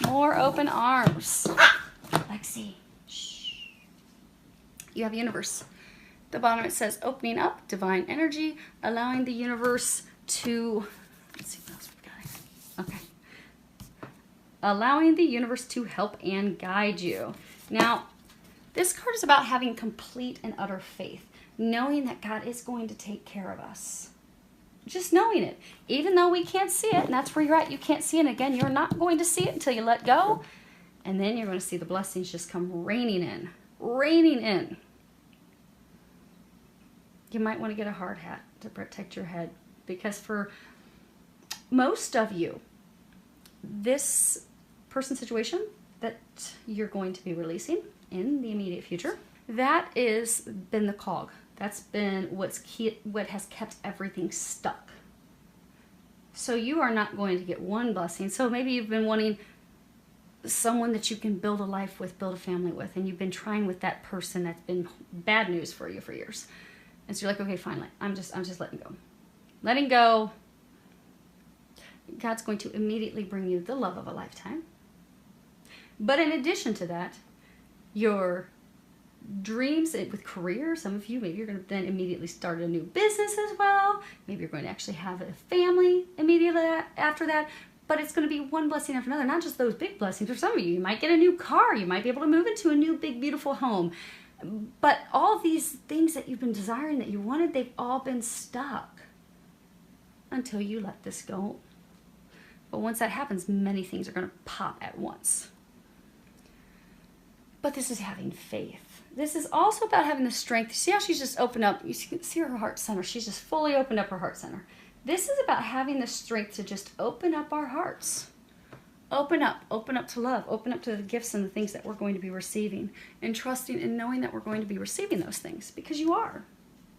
More open arms. Lexi, shh. You have universe. At the bottom it says opening up, divine energy, allowing the universe to, let's see what else we've got here. Okay. Allowing the universe to help and guide you. Now, this card is about having complete and utter faith, knowing that God is going to take care of us. Just knowing it, even though we can't see it, and that's where you're at, you can't see it. And again, you're not going to see it until you let go, and then you're going to see the blessings just come raining in, raining in. You might want to get a hard hat to protect your head, because for most of you, this person situation that you're going to be releasing in the immediate future, that is been the cog. That's been what has kept everything stuck. So you are not going to get one blessing. So maybe you've been wanting someone that you can build a life with, build a family with, and you've been trying with that person that's been bad news for you for years. And so you're like, okay, finally, I'm just letting go. Letting go. God's going to immediately bring you the love of a lifetime. But in addition to that, your dreams with career. Some of you, maybe you're going to then immediately start a new business as well. Maybe you're going to actually have a family immediately after that. But it's going to be one blessing after another, not just those big blessings. For some of you, you might get a new car. You might be able to move into a new, big, beautiful home. But all these things that you've been desiring, that you wanted, they've all been stuck until you let this go. But once that happens, many things are going to pop at once. But this is having faith. This is also about having the strength. See how she's just opened up? You see her heart center. She's just fully opened up her heart center. This is about having the strength to just open up our hearts. Open up to love. Open up to the gifts and the things that we're going to be receiving. And trusting and knowing that we're going to be receiving those things. Because you are.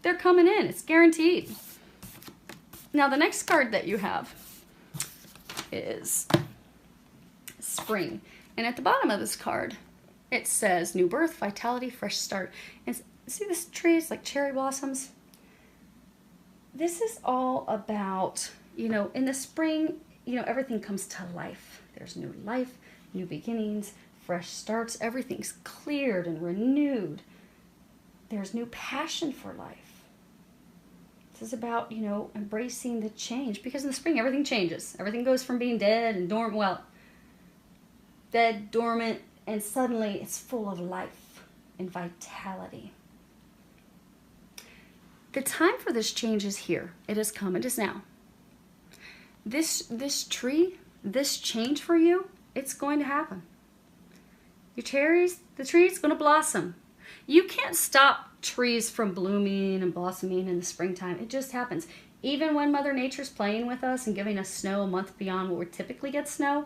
They're coming in. It's guaranteed. Now the next card that you have is spring. And at the bottom of this card, it says new birth, vitality, fresh start. And see this tree? It's like cherry blossoms. This is all about, in the spring, everything comes to life. There's new life, new beginnings, fresh starts. Everything's cleared and renewed. There's new passion for life. This is about, embracing the change. Because in the spring, everything changes. Everything goes from being dead and dormant, dead, dormant, and suddenly it's full of life and vitality. The time for this change is here. It has come. It is now. This tree, this change for you, it's going to happen. Your cherries, the tree's going to blossom. You can't stop trees from blooming and blossoming in the springtime. It just happens. Even when Mother Nature's playing with us and giving us snow a month beyond what we typically get snow,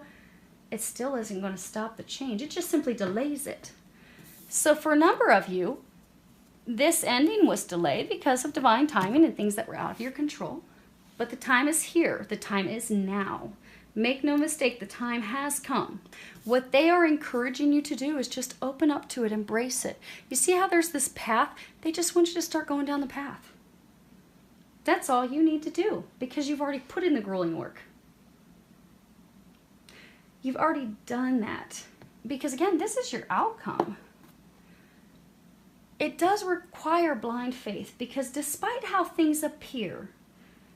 it still isn't going to stop the change. It just simply delays it. So for a number of you, this ending was delayed because of divine timing and things that were out of your control. But the time is here. The time is now. Make no mistake, the time has come. What they are encouraging you to do is just open up to it, embrace it. You see how there's this path? They just want you to start going down the path. That's all you need to do because you've already put in the grueling work. You've already done that. Because again, this is your outcome. It does require blind faith because despite how things appear,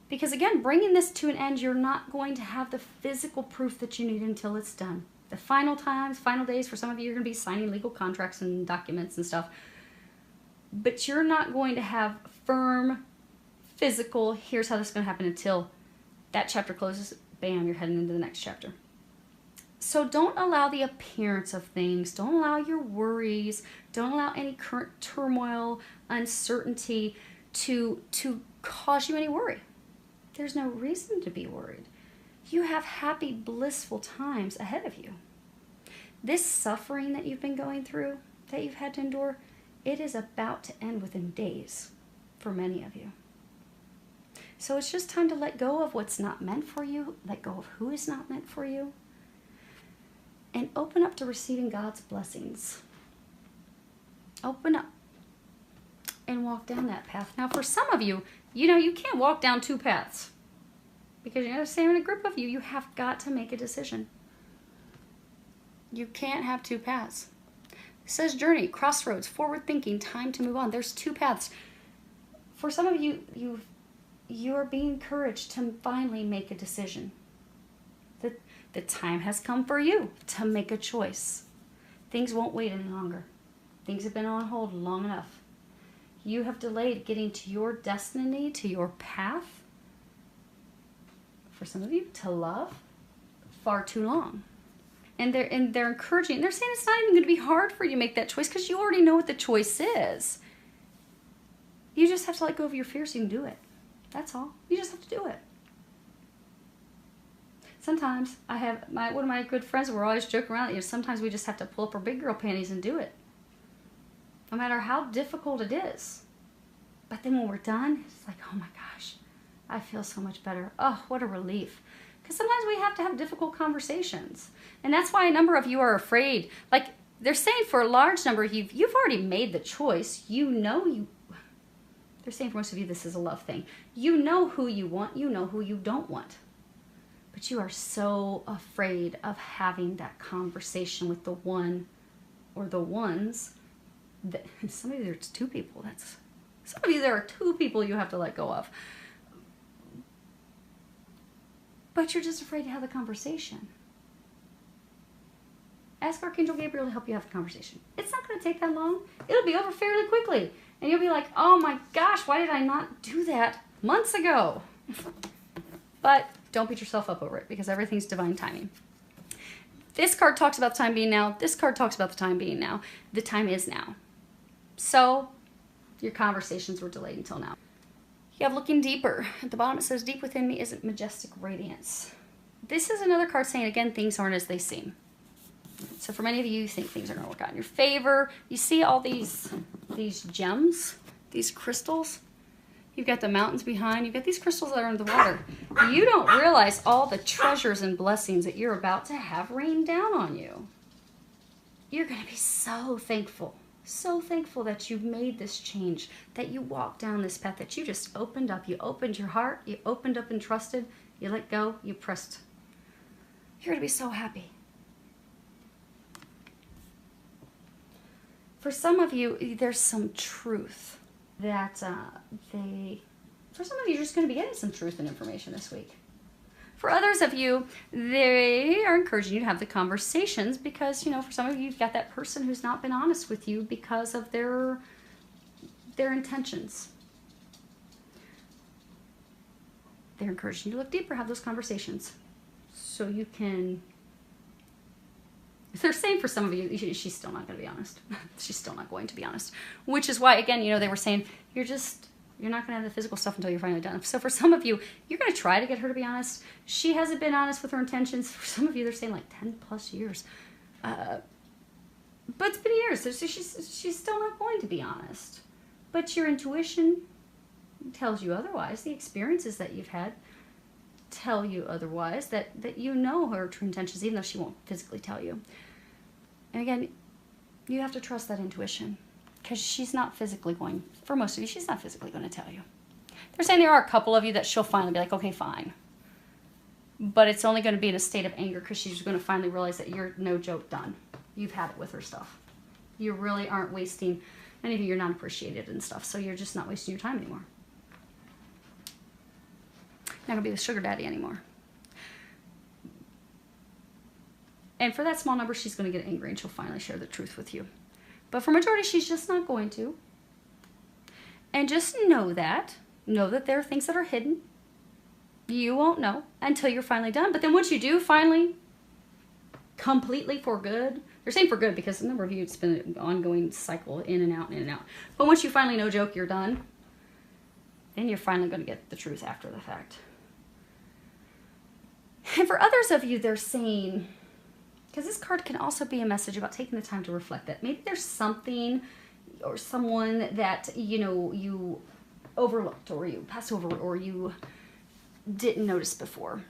because again, bringing this to an end, you're not going to have the physical proof that you need until it's done. The final times, final days, for some of you, you're going to be signing legal contracts and documents and stuff. But you're not going to have firm, physical, here's how this is going to happen until that chapter closes, bam, you're heading into the next chapter. So don't allow the appearance of things, don't allow your worries, don't allow any current turmoil, uncertainty to cause you any worry. There's no reason to be worried. You have happy, blissful times ahead of you. This suffering that you've been going through, that you've had to endure, it is about to end within days for many of you. So it's just time to let go of what's not meant for you, let go of who is not meant for you, and open up to receiving God's blessings. Open up and walk down that path. Now, for some of you, you can't walk down two paths. Because saying in a group of you, you have got to make a decision. You can't have two paths. It says journey, crossroads, forward thinking, time to move on. There's two paths. For some of you, you're being encouraged to finally make a decision. The time has come for you to make a choice. Things won't wait any longer. Things have been on hold long enough. You have delayed getting to your destiny, to your path, for some of you, to love, far too long. And they're encouraging, they're saying it's not even going to be hard for you to make that choice because you already know what the choice is. You just have to let go of your fear so you can do it. That's all. You just have to do it. Sometimes I have one of my good friends, we're always joking around, sometimes we just have to pull up our big girl panties and do it. No matter how difficult it is. But then when we're done, it's like, oh my gosh, I feel so much better. Oh, what a relief. Because sometimes we have to have difficult conversations. And that's why a number of you are afraid. Like they're saying for a large number of you, you've already made the choice. They're saying for most of you, this is a love thing. You know who you want. You know who you don't want. But you are so afraid of having that conversation with the one or the ones Some of you, there's two people. Some of you, there are two people you have to let go of. But you're just afraid to have the conversation. Ask Archangel Gabriel to help you have the conversation. It's not going to take that long. It'll be over fairly quickly. And you'll be like, oh my gosh, why did I not do that months ago? But don't beat yourself up over it, because everything's divine timing. This card talks about the time being now. This card talks about the time being now. The time is now. So your conversations were delayed until now. You have looking deeper. At the bottom it says, deep within me is majestic radiance. This is another card saying, again, things aren't as they seem. So for many of you, you think things are going to work out in your favor. You see all these gems, these crystals. You've got the mountains behind. You've got these crystals that are under the water. You don't realize all the treasures and blessings that you're about to have rain down on you. You're going to be so thankful that you've made this change, that you walked down this path, that you just opened up. You opened your heart. You opened up and trusted. You let go. You pressed. You're going to be so happy. For some of you, there's some truth that for some of you, you're just going to be getting some truth and information this week. For others of you, they are encouraging you to have the conversations because, for some of you, you've got that person who's not been honest with you because of their intentions. They're encouraging you to look deeper, have those conversations so you can... They're saying for some of you, she's still not going to be honest. She's still not going to be honest. Which is why, again, they were saying, you're not going to have the physical stuff until you're finally done. So for some of you, you're going to try to get her to be honest. She hasn't been honest with her intentions. For some of you, they're saying like 10 plus years. But it's been years. So she's still not going to be honest. But your intuition tells you otherwise. The experiences that you've had tell you otherwise, that you know her true intentions, even though she won't physically tell you. And again, you have to trust that intuition, because she's not physically going, for most of you, she's not physically going to tell you. They're saying there are a couple of you that she'll finally be like, okay, fine. But it's only going to be in a state of anger, because she's going to finally realize that you're, no joke, done. You've had it with her stuff. You really aren't wasting, many of you, you're not appreciated and stuff, so you're just not wasting your time anymore. Not going to be the sugar daddy anymore. And for that small number, she's going to get angry and she'll finally share the truth with you. But for majority, she's just not going to. And just know that there are things that are hidden. You won't know until you're finally done. But then once you do finally, completely for good, they're saying for good because a number of you, it's been an ongoing cycle, in and out, in and out. But once you finally, no joke, you're done, then you're finally going to get the truth after the fact. And for others of you, they're saying, because this card can also be a message about taking the time to reflect, that maybe there's something or someone that, you overlooked, or you passed over, or you didn't notice before.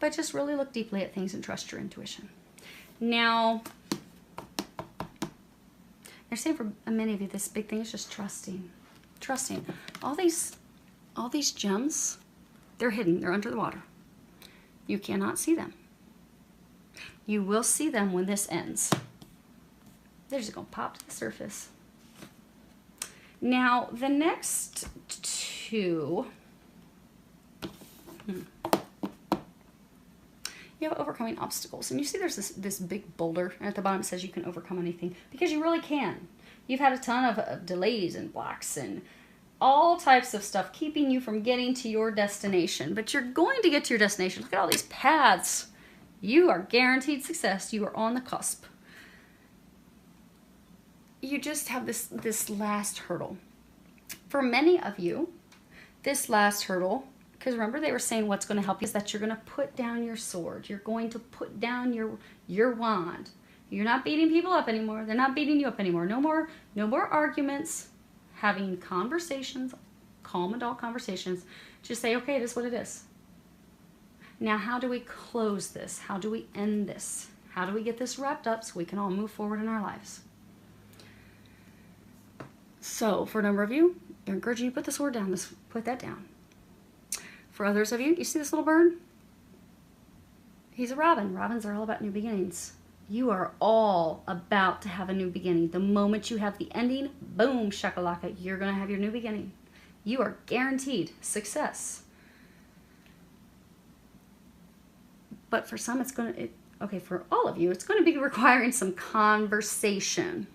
But just really look deeply at things and trust your intuition. Now, they're saying for many of you, this big thing is just trusting. Trusting. All these gems, they're hidden. They're under the water. You cannot see them. You will see them when this ends. They're just going to pop to the surface. Now, the next two... You have overcoming obstacles. And you see there's this big boulder. And at the bottom it says you can overcome anything. Because you really can. You've had a ton of delays and blocks and all types of stuff keeping you from getting to your destination. But you're going to get to your destination. Look at all these paths. You are guaranteed success. You are on the cusp. You just have this last hurdle. For many of you, this last hurdle, because remember they were saying what's going to help you is that you're going to put down your sword. You're going to put down your wand. You're not beating people up anymore. They're not beating you up anymore. No more arguments. Having conversations, calm adult conversations. Just say, okay, it is what it is. Now, how do we close this? How do we end this? How do we get this wrapped up so we can all move forward in our lives? So, for a number of you, they're encouraging you to put the sword down. Put that down. For others of you, you see this little bird? He's a robin. Robins are all about new beginnings. You are all about to have a new beginning. The moment you have the ending, boom, shakalaka, you're going to have your new beginning. You are guaranteed success. But for some, it's going to, okay, for all of you, it's going to be requiring some conversation.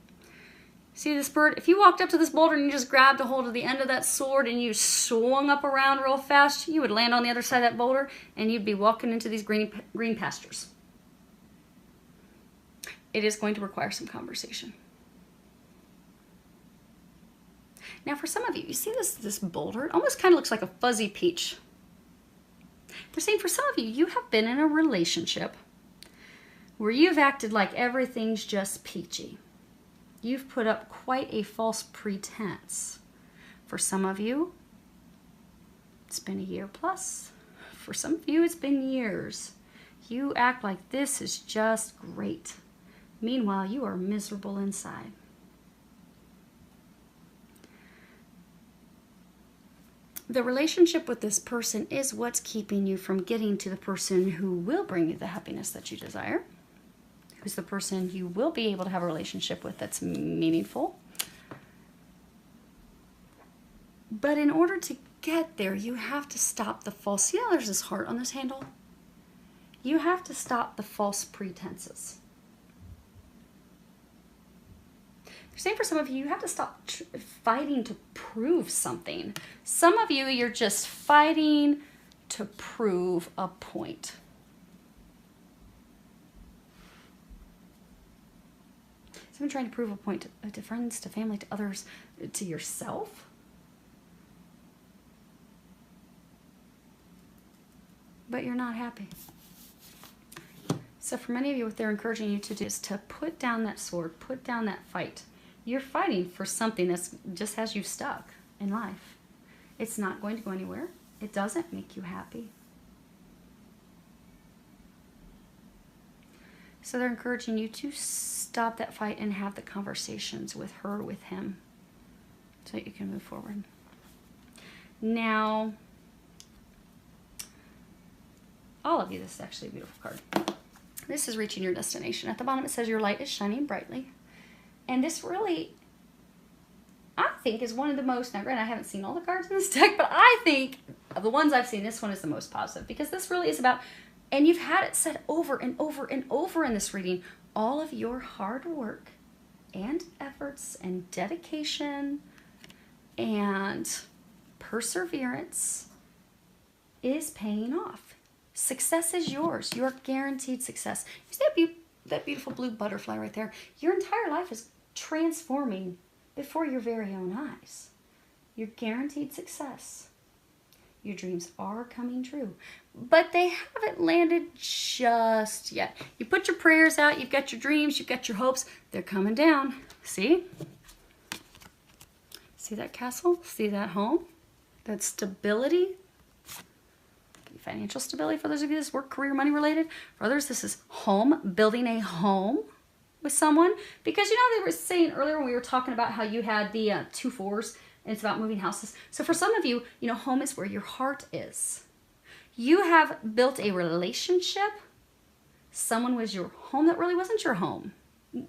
See this bird? If you walked up to this boulder and you just grabbed a hold of the end of that sword and you swung up around real fast, you would land on the other side of that boulder and you'd be walking into these green pastures. It is going to require some conversation. Now for some of you, you see this boulder? It almost kind of looks like a fuzzy peach. They're saying for some of you, you have been in a relationship where you've acted like everything's just peachy. You've put up quite a false pretense. For some of you, it's been a year plus. For some of you, it's been years. You act like this is just great. Meanwhile, you are miserable inside. The relationship with this person is what's keeping you from getting to the person who will bring you the happiness that you desire. Who's the person you will be able to have a relationship with that's meaningful. But in order to get there, you have to stop the false, see how there's this heart on this handle? You have to stop the false pretenses. They're saying for some of you, you have to stop fighting to prove something. Some of you, you're just fighting to prove a point. Someone trying to prove a point to friends, to family, to others, to yourself. But you're not happy. So for many of you, what they're encouraging you to do is to put down that sword, put down that fight. You're fighting for something that just has you stuck in life. It's not going to go anywhere. It doesn't make you happy. So they're encouraging you to stop that fight and have the conversations with her, with him, so that you can move forward. Now, all of you, this is actually a beautiful card. This is reaching your destination. At the bottom it says your light is shining brightly. And this really, I think, is one of the most, now granted I haven't seen all the cards in this deck, but I think of the ones I've seen, this one is the most positive, because this really is about, and you've had it said over and over and over in this reading, all of your hard work and efforts and dedication and perseverance is paying off. Success is yours. You're guaranteed success. You see that beautiful blue butterfly right there? Your entire life is transforming before your very own eyes. You're guaranteed success. Your dreams are coming true, but they haven't landed just yet. You put your prayers out, you've got your dreams, you've got your hopes, they're coming down. See? See that castle? See that home? That stability? Financial stability for those of you this work, career, money related. For others, this is home, building a home with someone. Because you know, they were saying earlier when we were talking about how you had the 2 4s, and it's about moving houses. So for some of you, you know, home is where your heart is. You have built a relationship. Someone was your home that really wasn't your home.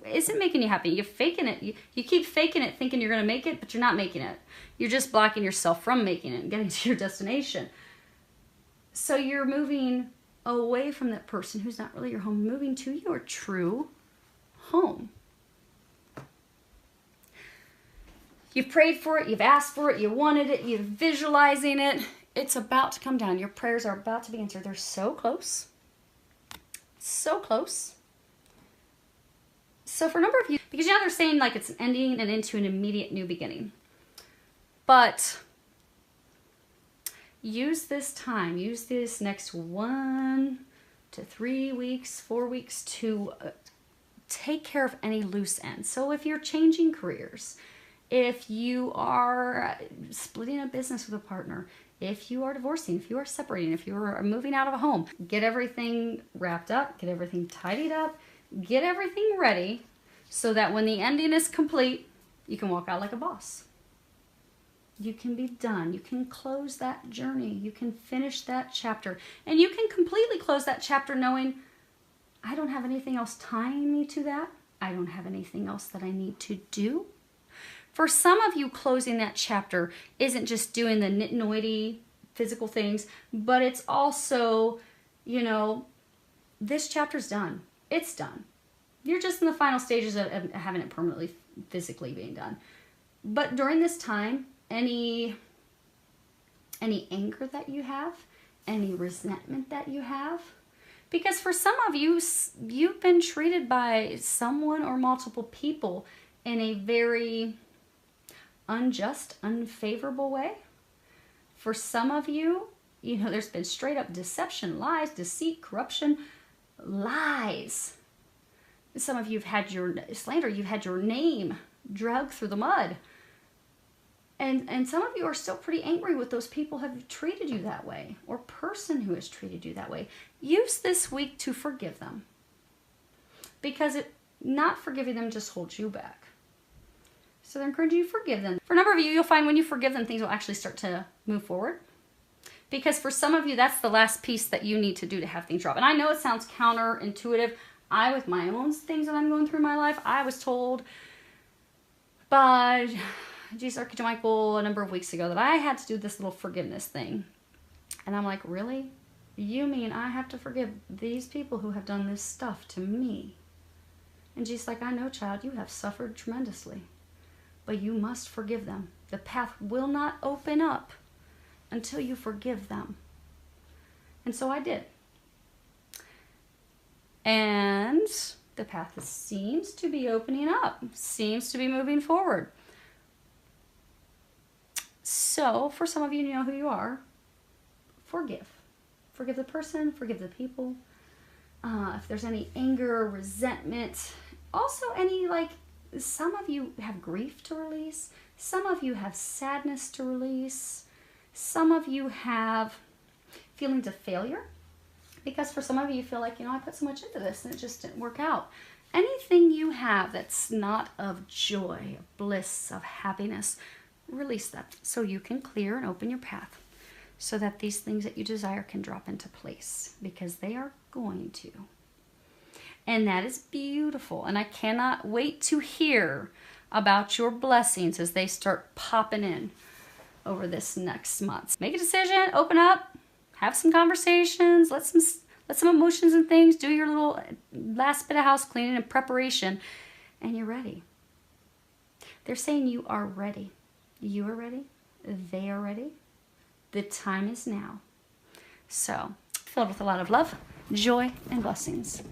Isn't making you happy. You're faking it. You keep faking it, thinking you're going to make it, but you're not making it. You're just blocking yourself from making it and getting to your destination. So you're moving away from that person who's not really your home, moving to your true home. You've prayed for it, you've asked for it, you wanted it, you're visualizing it. It's about to come down. Your prayers are about to be answered. They're so close. So close. So for a number of you, because you know they're saying like it's an ending and into an immediate new beginning. But use this time, use this next 1 to 3 weeks, 4 weeks to take care of any loose ends. So if you're changing careers, if you are splitting a business with a partner, if you are divorcing, if you are separating, if you are moving out of a home, get everything wrapped up, get everything tidied up, get everything ready so that when the ending is complete, you can walk out like a boss. You can be done. You can close that journey. You can finish that chapter. And you can completely close that chapter knowing I don't have anything else tying me to that. I don't have anything else that I need to do. For some of you, closing that chapter isn't just doing the nitty-gritty physical things, but it's also, you know, this chapter's done. It's done. You're just in the final stages of having it permanently, physically being done. But during this time, any anger that you have, any resentment that you have, because for some of you, you've been treated by someone or multiple people in a very unjust, unfavorable way. For some of you, you know, there's been straight up deception, lies, deceit, corruption, lies. Some of you have had your slander, you've had your name dragged through the mud. And some of you are still pretty angry with those people who have treated you that way, or person who has treated you that way. Use this week to forgive them. Because not forgiving them just holds you back. So they're encouraging you to forgive them. For a number of you, you'll find when you forgive them, things will actually start to move forward. Because for some of you, that's the last piece that you need to do to have things drop. And I know it sounds counterintuitive. With my own things that I'm going through in my life, I was told by Jesus Archangel Michael a number of weeks ago that I had to do this little forgiveness thing. And I'm like, really? You mean I have to forgive these people who have done this stuff to me? And Jesus like, I know, child, you have suffered tremendously. But you must forgive them. The path will not open up until you forgive them. And so I did. And the path seems to be opening up, seems to be moving forward. So for some of you, you know who you are. Forgive. Forgive the person, forgive the people. If there's any anger, resentment, also any, like, some of you have grief to release. Some of you have sadness to release. Some of you have feelings of failure. Because for some of you, you feel like, you know, I put so much into this and it just didn't work out. Anything you have that's not of joy, of bliss, of happiness, release that so you can clear and open your path so that these things that you desire can drop into place, because they are going to. And that is beautiful. And I cannot wait to hear about your blessings as they start popping in over this next month. Make a decision, open up, have some conversations, let some emotions and things, do your little last bit of house cleaning and preparation, and you're ready. They're saying you are ready. You are ready. They are ready. The time is now. So, filled with a lot of love, joy, and blessings.